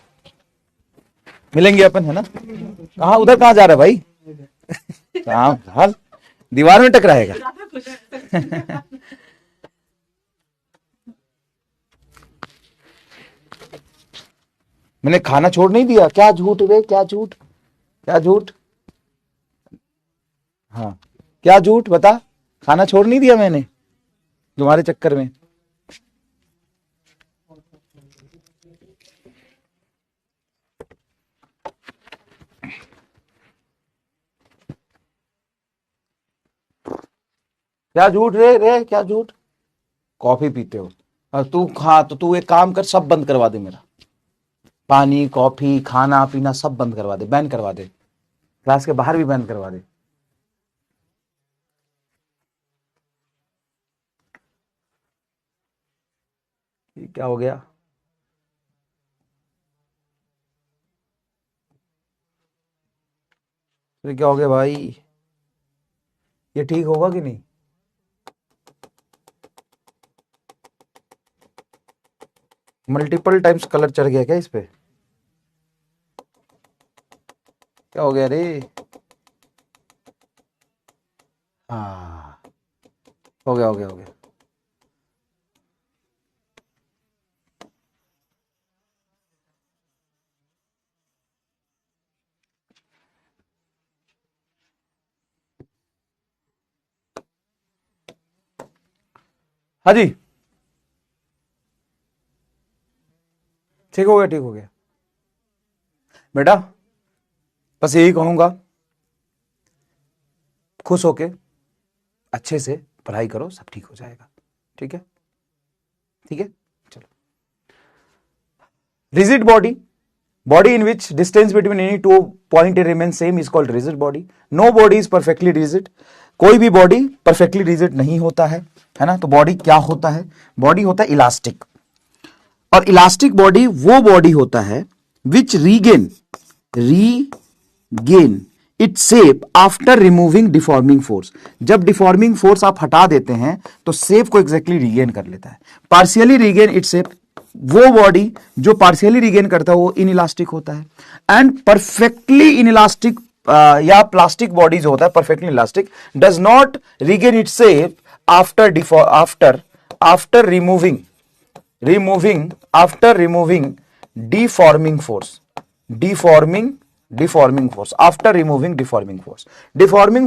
मिलेंगे अपन, है ना। कहाँ, उधर कहाँ जा रहा है भाई? कहाँ हाल, दीवार में टकराएगा। मैंने खाना छोड़ नहीं दिया, क्या झूठ रे, क्या झूठ, क्या झूठ, हाँ क्या झूठ बता। खाना छोड़ नहीं दिया मैंने तुम्हारे चक्कर में। क्या झूठ रे क्या झूठ। कॉफी पीते हो और तू खा, तो तू एक काम कर, सब बंद करवा दे मेरा, पानी, कॉफी, खाना पीना सब बंद करवा दे, बैन करवा दे, क्लास के बाहर भी बैन करवा दे। क्या हो गया? फिर क्या हो गया भाई? ये ठीक होगा कि नहीं? मल्टीपल टाइम्स कलर चढ़ गया क्या इस पे? क्या हो गया रे? हाँ, हो गया, हो गया, हो गया। हाँ जी, ठीक हो गया, ठीक हो गया बेटा। बस यही कहूंगा, खुश होके अच्छे से पढ़ाई करो, सब ठीक हो जाएगा। ठीक है? ठीक है, चलो। Rigid body, body in which distance between any two point remains same is called rigid body. No body is perfectly rigid. कोई भी बॉडी परफेक्टली रिजिड नहीं होता है ना। तो बॉडी क्या होता है? बॉडी होता है इलास्टिक, और इलास्टिक बॉडी वो बॉडी होता है which regain regain it's shape after removing deforming force. जब डिफॉर्मिंग फोर्स आप हटा देते हैं तो शेप को एग्जैक्टली रीगेन कर लेता है। पार्शियली रीगेन इट्स शेप, वो बॉडी जो पार्शियली रीगेन करता है वो इनइलास्टिक होता है। एंड परफेक्टली इनइलास्टिक या प्लास्टिक बॉडी जो होता है perfectly elastic does not regain it's shape after removing deforming force. Deforming force after removing deforming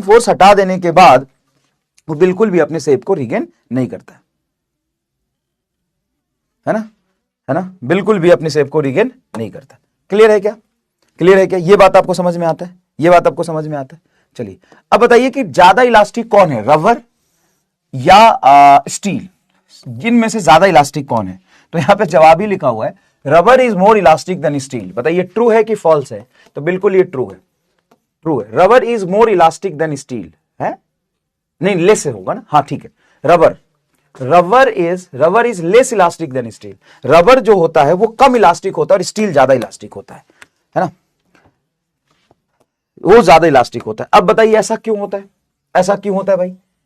force हटा देने के बाद वो बिल्कुल भी अपने शेप को रीगेन नहीं करता है ना, बिल्कुल भी अपने शेप को रीगेन नहीं करता। क्लियर है क्या? ये बात आपको समझ में आता है? चलिए अब बताइए कि ज्यादा इलास्टिक कौन है, रबर या स्टील? जिनमें से ज्यादा इलास्टिक कौन है? तो यहां पे जवाब ही लिखा हुआ है, rubber is more elastic than steel. बताइए ट्रू है कि फॉल्स है? तो बिल्कुल ये ट्रू है। Rubber is more elastic than steel है, नहीं लेस होगा ना, हाँ ठीक है। Rubber is less elastic than steel. Rubber जो होता है वो कम इलास्टिक होता है और स्टील ज्यादा इलास्टिक होता है ना, वो ज्यादा इलास्टिक होता है। अब बताइए ऐसा क्यों होता है भाई?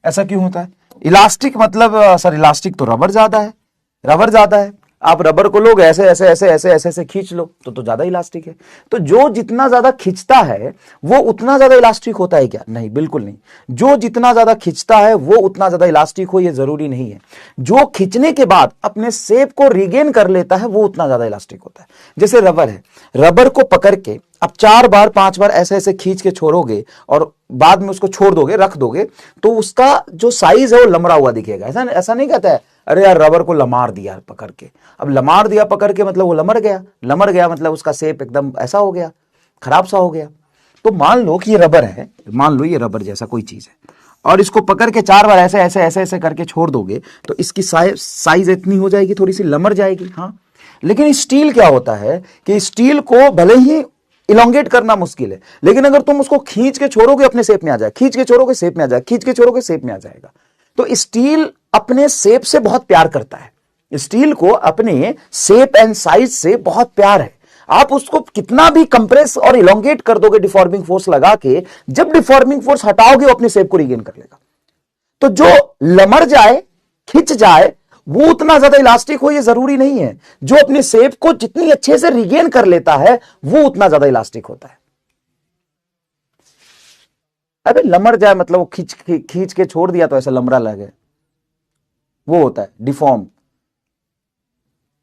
ऐसा क्यों होता है? इलास्टिक मतलब सर इलास्टिक तो रबर ज्यादा है। आप रबर को लोग ऐसे खींच लो तो ज्यादा इलास्टिक है। तो जो जितना ज्यादा खींचता है वो उतना ज्यादा इलास्टिक होता है क्या? नहीं, बिल्कुल नहीं। जो जितना ज्यादा खींचता है वो उतना ज्यादा इलास्टिक हो ये जरूरी नहीं है। जो खींचने के बाद अपने शेप को रिगेन कर लेता है वो उतना ज्यादा इलास्टिक होता है। जैसे रबर है, रबर को पकड़ के आप 4 बार 5 बार ऐसे खींच के छोड़ोगे और बाद में उसको छोड़ दोगे, रख दोगे, तो उसका जो साइज है वो लमड़ा हुआ दिखेगा। ऐसा नहीं कहता है अरे यार रबर को लमार दिया पकड़ के। अब लमार दिया पकड़ के मतलब वो लमड़ गया मतलब उसका शेप एकदम ऐसा हो गया, खराब सा हो गया। तो मान लो कि ये रबर है, मान लो ये रबर जैसा कोई चीज है और इसको पकड़ के 4 बार ऐसे करके छोड़ दोगे तो इसकी साइज इतनी हो जाएगी, थोड़ी सी लमड़ जाएगी। हाँ, लेकिन स्टील क्या होता है कि स्टील को भले ही इलोंगेट करना मुश्किल है, लेकिन अगर तुम उसको खींच के छोड़ोगे अपने शेप में आ जाएगा, खींच के छोड़ोगे शेप में आ जाएगा, खींच के छोड़ोगे शेप में आ जाएगा। तो स्टील अपने शेप से बहुत प्यार करता है। स्टील को अपने शेप एंड साइज से बहुत प्यार है। आप उसको कितना भी कंप्रेस और इलोंगेट कर दोगे डिफॉर्मिंग फोर्स लगा के, जब डिफॉर्मिंग फोर्स हटाओगे वो अपने शेप को रिगेन कर लेगा। तो जो लमड़ जाए, खिंच जाए, वो उतना ज्यादा इलास्टिक हो ये जरूरी नहीं है। जो अपने शेप को जितनी अच्छे से रिगेन कर लेता है वो उतना ज्यादा इलास्टिक होता है। अबे लमड़ जाए मतलब वो खींच के छोड़ दिया तो ऐसा लमड़ा लगे, वो होता है डिफॉर्म,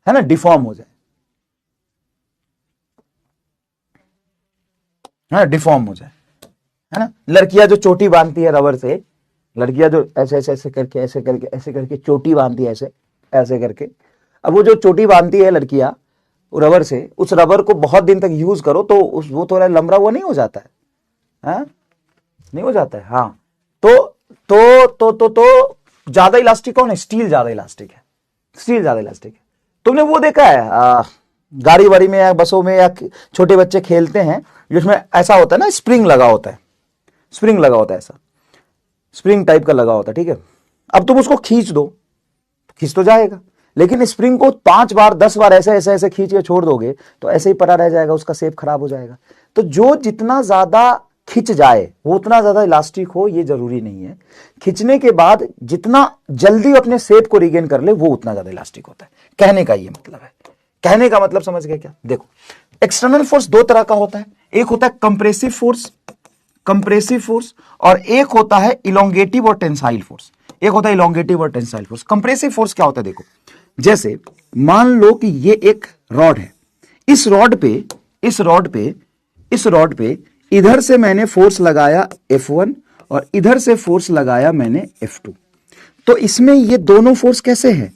है ना, डिफॉर्म हो जाए, है डिफॉर्म हो जाए, है ना। लड़कियां जो चोटी बांधती है रबर से, लड़कियां जो ऐसे करके चोटी बांधती है ऐसे करके। अब वो जो चोटी बांधती है लड़कियां रबर से, उस रबर को बहुत दिन तक यूज करो तो वो थोड़ा लमड़ा हुआ नहीं हो जाता है, हाँ? नहीं हो जाता है। हाँ, तो ज्यादा इलास्टिक कौन है? स्टील ज्यादा इलास्टिक है। स्टील ज्यादा इलास्टिक है। तुमने वो देखा है गाड़ी वाड़ी में या बसों में या छोटे बच्चे खेलते हैं जिसमें ऐसा होता है ना, स्प्रिंग लगा होता है, ऐसा स्प्रिंग टाइप का लगा होता है, ठीक है। अब तुम उसको खींच दो, खींच तो जाएगा, लेकिन स्प्रिंग को 5 बार 10 बार ऐसे खींच के छोड़ दोगे तो ऐसे ही पड़ा रह जाएगा, उसका शेप खराब हो जाएगा। तो जो जितना ज्यादा खिंच जाए वो उतना ज्यादा इलास्टिक हो ये जरूरी नहीं है। खिंचने के बाद जितना जल्दी अपने शेप को रिगेन कर ले वो उतना ज्यादा इलास्टिक होता है। कहने का ये मतलब है। कहने का मतलब समझ गए क्या? देखो, एक्सटर्नल फोर्स 2 तरह का होता है। एक होता है कंप्रेसिव फोर्स और एक होता है इलोंगेटिव और टेंसाइल फोर्स। कंप्रेसिव फोर्स क्या होता है? देखो, जैसे मान लो कि ये एक रॉड है, इस रॉड पे इधर से मैंने फोर्स लगाया F1 और इधर से फोर्स लगाया मैंने F2। तो इसमें ये दोनों फोर्स कैसे हैं?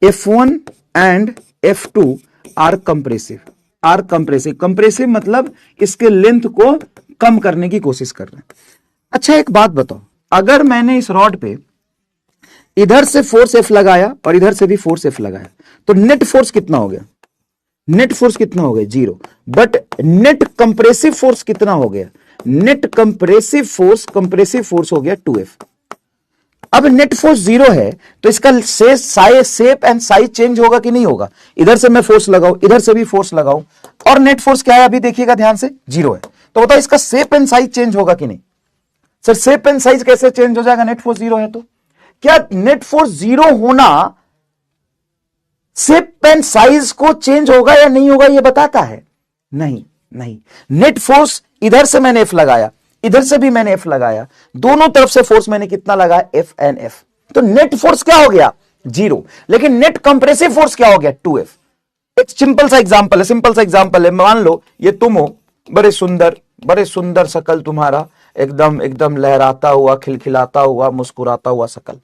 F1 and F2 are compressive मतलब इसके लेंथ को कम करने की कोशिश कर रहे हैं। अच्छा एक बात बताओ, अगर मैंने इस रॉड पे इधर से फोर्स F लगाया और इधर से भी फोर्स F लगाया तो नेट फोर्स कितना हो गया? 0। बट नेट कंप्रेसिव फोर्स कितना हो गया? नेट कंप्रेसिव फोर्स हो गया 2F। अब नेट फोर्स 0 है तो इसका शेप एंड साइज चेंज होगा कि नहीं होगा? इधर से मैं फोर्स लगाऊं, इधर से भी फोर्स लगाऊं, और नेट फोर्स क्या है अभी देखिएगा ध्यान से, 0 है। तो बताओ इसका शेप एंड साइज चेंज होगा कि नहीं? सर शेप एंड साइज कैसे चेंज हो जाएगा? नेट फोर्स 0 है तो क्या नेट फोर्स 0 होना शेप एंड साइज को चेंज होगा या नहीं होगा ये बताता है? नहीं नहीं। नेट फोर्स इधर से मैंने F लगाया, इधर से भी मैंने F लगाया, दोनों तरफ से फोर्स मैंने कितना लगाया? F and F। तो नेट फोर्स क्या हो गया? 0। लेकिन नेट कंप्रेसिव फोर्स क्या हो गया? 2F। एक सिंपल सा एग्जांपल है, मान लो ये तुम हो, बड़े सुंदर शकल तुम्हारा, एकदम एकदम लहराता हुआ, खिलखिलाता हुआ, मुस्कुराता हुआ शकल।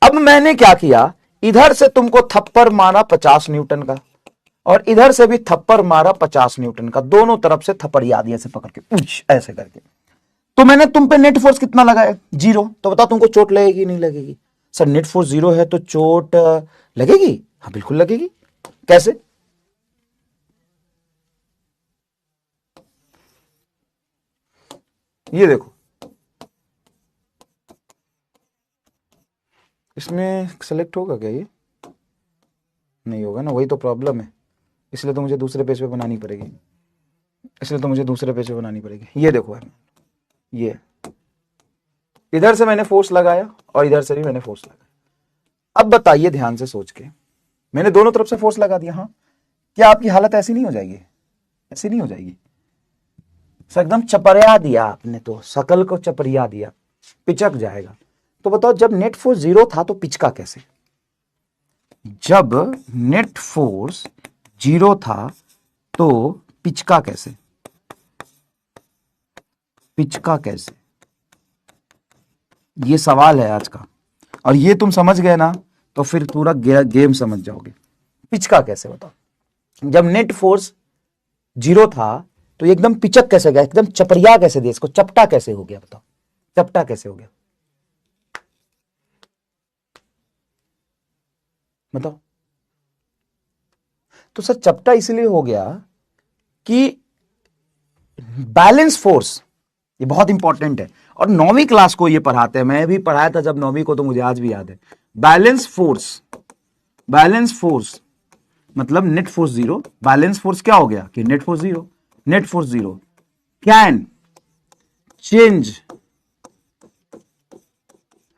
अब मैंने क्या किया, इधर से तुमको थप्पड़ मारा 50 न्यूटन का और इधर से भी थप्पड़ मारा 50 न्यूटन का, दोनों तरफ से थप्पड़ याद ऐसे पकड़ के ऐसे करके। तो मैंने तुम पे नेट फोर्स कितना लगाया? 0। तो बताओ तुमको चोट लगेगी नहीं लगेगी? सर नेट फोर्स 0 है तो चोट लगेगी? हाँ बिल्कुल लगेगी। कैसे? ये देखो, इसमें सेलेक्ट होगा क्या? ये नहीं होगा ना, वही तो प्रॉब्लम है। इसलिए तो मुझे दूसरे पेज पे बनानी पड़ेगी, ये देखो है, ये इधर से मैंने फोर्स लगाया और इधर से भी मैंने फोर्स लगाया। अब बताइए ध्यान से सोच के, मैंने दोनों तरफ से फोर्स लगा दिया, हाँ, क्या आपकी हालत ऐसी नहीं हो जाएगी? ऐसी नहीं हो जाएगी? सर एकदम चपरिया दिया आपने, तो शकल को चपरिया दिया, पिचक जाएगा। तो बताओ जब नेट फोर्स 0 था तो पिचका कैसे? जब नेट फोर्स 0 था तो पिचका कैसे? ये सवाल है आज का, और ये तुम समझ गए ना तो फिर पूरा गेम समझ जाओगे। पिचका कैसे बताओ? जब नेट फोर्स 0 था तो एकदम पिचक कैसे गया, एकदम चपरिया कैसे दिया, इसको चपटा कैसे हो गया? बताओ चपटा कैसे हो गया? बताओ। तो सर चपटा इसलिए हो गया कि बैलेंस फोर्स, ये बहुत इंपॉर्टेंट है और 9वीं क्लास को ये पढ़ाते हैं, मैं भी पढ़ाया था जब 9वीं को, तो मुझे आज भी याद है। बैलेंस फोर्स मतलब नेट फोर्स 0, बैलेंस फोर्स क्या हो गया कि net force 0 can change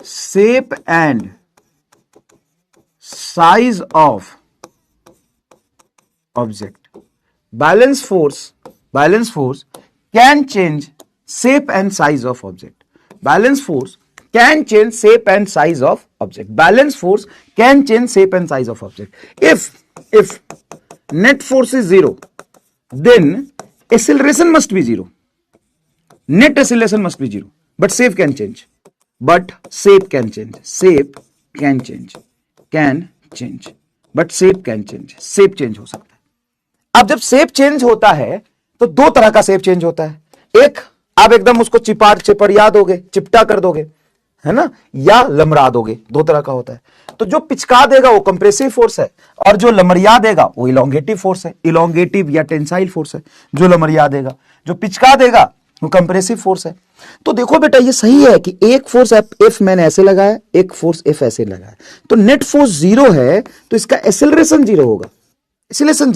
shape and size of object. Balance force can change shape and size of object. Balance force can change shape and size of object. Balance force can change shape and size of object. If net force is 0, then acceleration must be 0. Net acceleration must be 0. But shape can change. But shape can change. But shape can change. Shape change हो सकता है। अब जब shape change होता है तो दो तरह का शेप चेंज होता है। एक, आप एकदम उसको चिपरिया दोगे, चिपटा कर दोगे, है ना, या लमड़ा दोगे, दो तरह का होता है। तो जो पिचका देगा वो कंप्रेसिव फोर्स है और जो लमड़िया देगा वो इलोंगेटिव फोर्स है, इलोंगेटिव या टेंसाइल फोर्स है। जो लमड़िया देगा, जो पिचका देगा वो कंप्रेसिव फोर्स है। तो देखो बेटा ये सही है कि एक फोर्स F मैंने ऐसे लगाया, एक फोर्स F ऐसे लगाया, तो नेट फोर्स 0 है तो इसका एक्सेलरेशन 0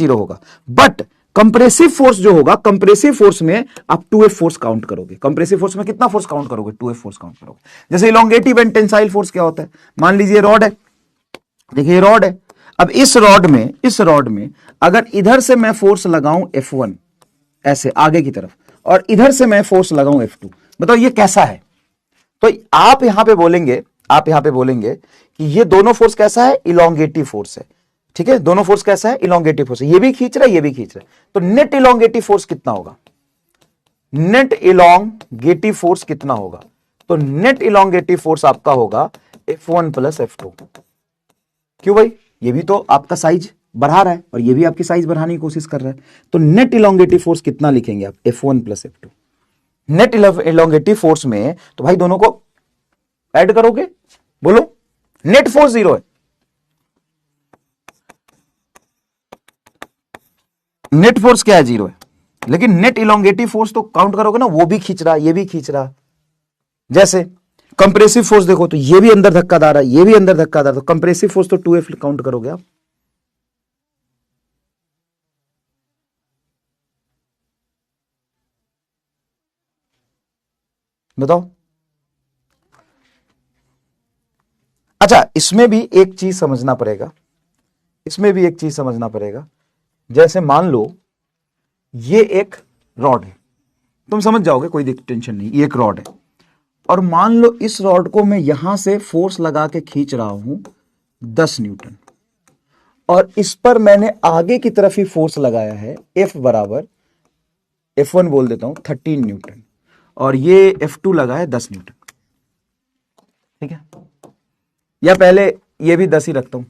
होगा। बट कंप्रेसिव फोर्स जो होगा, कंप्रेसिव फोर्स में आप 2F फोर्स काउंट करोगे। कंप्रेसिव फोर्स में कितना फोर्स काउंट करोगे? 2F फोर्स काउंट करोगे। जैसे इलोंगेटिव एंड टेंसाइल फोर्स क्या होता है? मान लीजिए रॉड है, देखिए रॉड है। अब इस रॉड में अगर इधर से मैं फोर्स लगाऊं F1 ऐसे आगे की तरफ और इधर से मैं फोर्स लगाऊं F2, बताओ ये कैसा है? तो आप यहां पे बोलेंगे कि ये दोनों फोर्स कैसा है? इलोंगेटिव फोर्स है। ठीक है, दोनों फोर्स कैसा है? इलोंगेटिव फोर्स है। ये भी खींच रहा है, ये भी खींच रहा है। तो नेट इलोंगेटिव फोर्स कितना होगा? तो नेट इलोंगेटिव फोर्स आपका होगा F1 प्लस F2। क्यों भाई? ये भी तो आपका साइज बढ़ा रहा है और ये भी आपकी साइज बढ़ाने की कोशिश कर रहा है। तो नेट इलोंगेटिव फोर्स कितना लिखेंगे आप? F1 plus F2। Net इलोंगेटिव force में तो भाई दोनों को ऐड करोगे, बोलो। नेट फोर्स 0 है, नेट फोर्स क्या है? 0 है, लेकिन नेट इलोंगेटिव फोर्स तो काउंट करोगे ना, वो भी खींच रहा, ये भी खींच रहा। जैसे कंप्रेसिव फोर्स देखो तो ये भी अंदर धक्कादार है, ये भी अंदर धक्कादार, तो कंप्रेसिव फोर्स तो 2F काउंट करोगे आप। बताओ। अच्छा, इसमें भी एक चीज समझना पड़ेगा, इसमें भी एक चीज समझना पड़ेगा। जैसे मान लो ये एक रॉड है, तुम समझ जाओगे, कोई टेंशन नहीं, ये एक रॉड है, और मान लो इस रॉड को मैं यहां से फोर्स लगा के खींच रहा हूं 10 न्यूटन, और इस पर मैंने आगे की तरफ ही फोर्स लगाया है, F बराबर F1 बोल देता हूं 13 न्यूटन, और ये F2 लगा है 10 न्यूटन। ठीक है, या पहले ये भी 10 ही रखता हूं,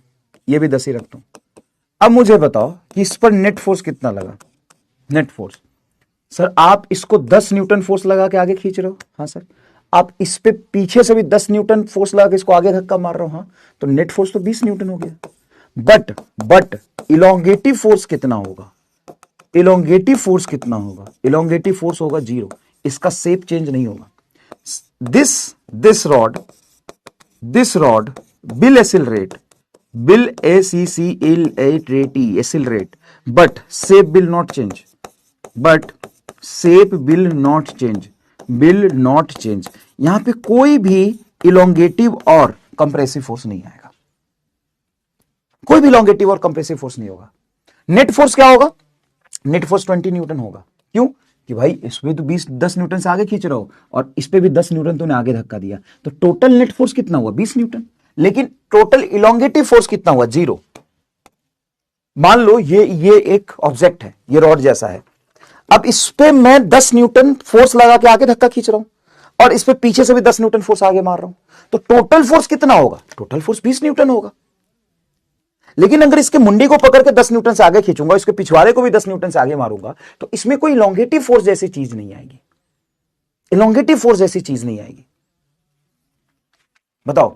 ये भी 10 ही रखता हूं। अब मुझे बताओ कि इस पर नेट फोर्स कितना लगा। नेट फोर्स, सर आप इसको 10 न्यूटन फोर्स लगा के आगे खींच रहे हो, हाँ सर। आप इस पे पीछे से भी 10 न्यूटन फोर्स लगा के इसको आगे धक्का मार रहे हो, हाँ। तो नेट फोर्स तो 20 न्यूटन हो गया। बट इलोंगेटिव फोर्स कितना होगा, इलोंगेटिव फोर्स कितना होगा, इलोंगेटिव फोर्स होगा 0। इसका शेप चेंज नहीं होगा। This rod will accelerate, will accelerate, but shape will not change, will not change। यहां पे कोई भी इलोंगेटिव और कंप्रेसिव फोर्स नहीं आएगा, कोई भी इलोंगेटिव और कंप्रेसिव फोर्स नहीं होगा। नेट फोर्स क्या होगा, नेट फोर्स 20 न्यूटन होगा। क्यों, कि भाई इसमें तो 10 न्यूटन से आगे खींच रहा हो, और इस पे भी 10 न्यूटन तूने आगे धक्का दिया, तो टोटल नेट फोर्स कितना हुआ, 20 न्यूटन। लेकिन टोटल इलोंगेटिव फोर्स कितना हुआ, 0। मान लो ये एक ऑब्जेक्ट है, ये रॉड जैसा है, अब इस पे मैं 10 न्यूटन फोर्स लगा के आगे धक्का खींच रहा हूं, और इस पे पीछे से भी 10 न्यूटन फोर्स आगे मार रहा हूं, तो टोटल फोर्स कितना होगा, टोटल फोर्स 20 न्यूटन होगा। लेकिन अगर इसके मुंडी को पकड़ के 10 न्यूटन से आगे खींचूंगा, इसके पिछवाड़े को भी 10 न्यूटन से आगे मारूंगा, तो इसमें कोई इलोंगेटिव फोर्स जैसी चीज नहीं आएगी, इलोंगेटिव फोर्स जैसी चीज नहीं आएगी। बताओ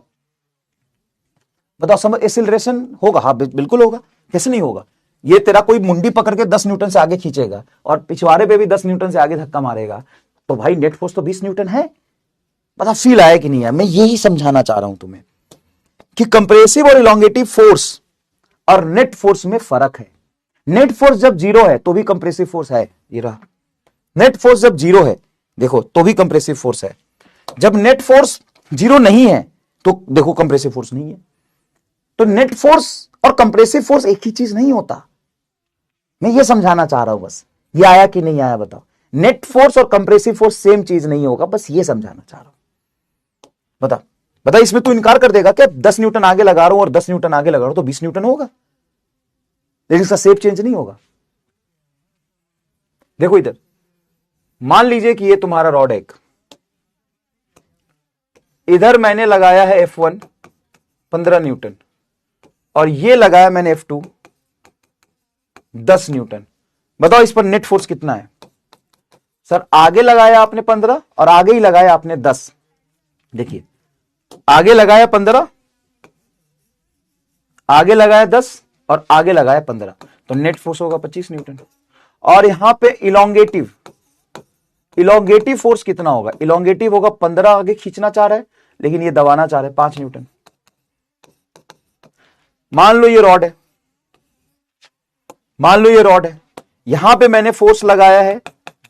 समझ, एक्सीलरेशन होगा, हाँ बिल्कुल होगा, कैसे नहीं होगा। ये तेरा कोई मुंडी पकड़ के 10 न्यूटन से आगे खींचेगा और पिछवाड़े पे भी 10 न्यूटन से आगे धक्का मारेगा, तो भाई नेट फोर्स तो 20 न्यूटन है। पता फील आया कि नहीं है, मैं यही समझाना चाह रहा हूं तुम्हें कि कंप्रेसिव और इलोंगेटिव फोर्स और नेट फोर्स में फर्क है। नेट फोर्स जब 0 है तो भी कंप्रेसिव फोर्स है, ये रहा। नेट फोर्स जब 0 है देखो तो भी कंप्रेसिव फोर्स है, जब नेट फोर्स 0 नहीं है तो देखो कंप्रेसिव फोर्स नहीं है। तो नेट फोर्स और कंप्रेसिव फोर्स एक ही चीज नहीं होता, मैं ये समझाना चाह रहा हूं बस। ये आया कि नहीं आया बताओ। नेट फोर्स और कंप्रेसिव फोर्स सेम चीज नहीं होगा, बस ये समझाना चाह रहा हूं। बता इसमें तू इनकार कर देगा क्या, 10 न्यूटन आगे लगा रहा हूं और 10 न्यूटन आगे लगा रहा हूं तो 20 न्यूटन होगा, लेकिन इसका शेप चेंज नहीं होगा। देखो इधर, मान लीजिए कि ये तुम्हारा रॉड है एक, इधर मैंने लगाया है F1 15 न्यूटन और ये लगाया मैंने F2 10 न्यूटन। बताओ इस पर नेट फोर्स कितना है। सर आगे लगाया आपने 15 और आगे ही लगाया आपने 10। देखिए आगे लगाया 15, आगे लगाया 10 और आगे लगाया 15, तो नेट फोर्स होगा 25 न्यूटन। और यहां पे इलोंगेटिव फोर्स कितना होगा, इलोंगेटिव होगा 15 आगे खींचना चाह रहा है लेकिन ये दबाना चाह रहा है 5 न्यूटन। मान लो ये रॉड है, मान लो ये रॉड है, यहां पे मैंने फोर्स लगाया है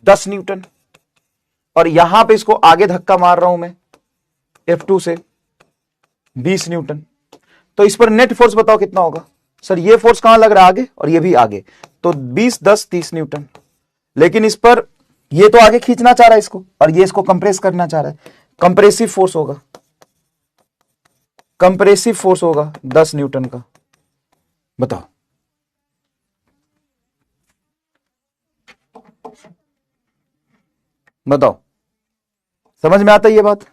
10 न्यूटन और यहां पे इसको आगे धक्का मार रहा हूं मैं F2 से 20 न्यूटन। तो इस पर नेट फोर्स बताओ कितना होगा। सर ये फोर्स कहां लग रहा है, आगे और ये भी आगे, तो 20 10 30 न्यूटन। लेकिन इस पर ये तो आगे खींचना चाह रहा है इसको और ये इसको कंप्रेस करना चाह रहा है, कंप्रेसिव फोर्स होगा, कंप्रेसिव फोर्स होगा 10 न्यूटन का। बताओ बताओ समझ में आता है ये बात।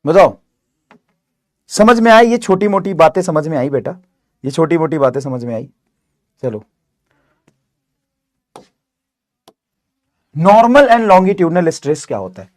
बताओ समझ में आई, ये छोटी मोटी बातें समझ में आई बेटा, ये छोटी मोटी बातें समझ में आई। चलो नॉर्मल एंड लॉन्गिट्यूडनल स्ट्रेस क्या होता है।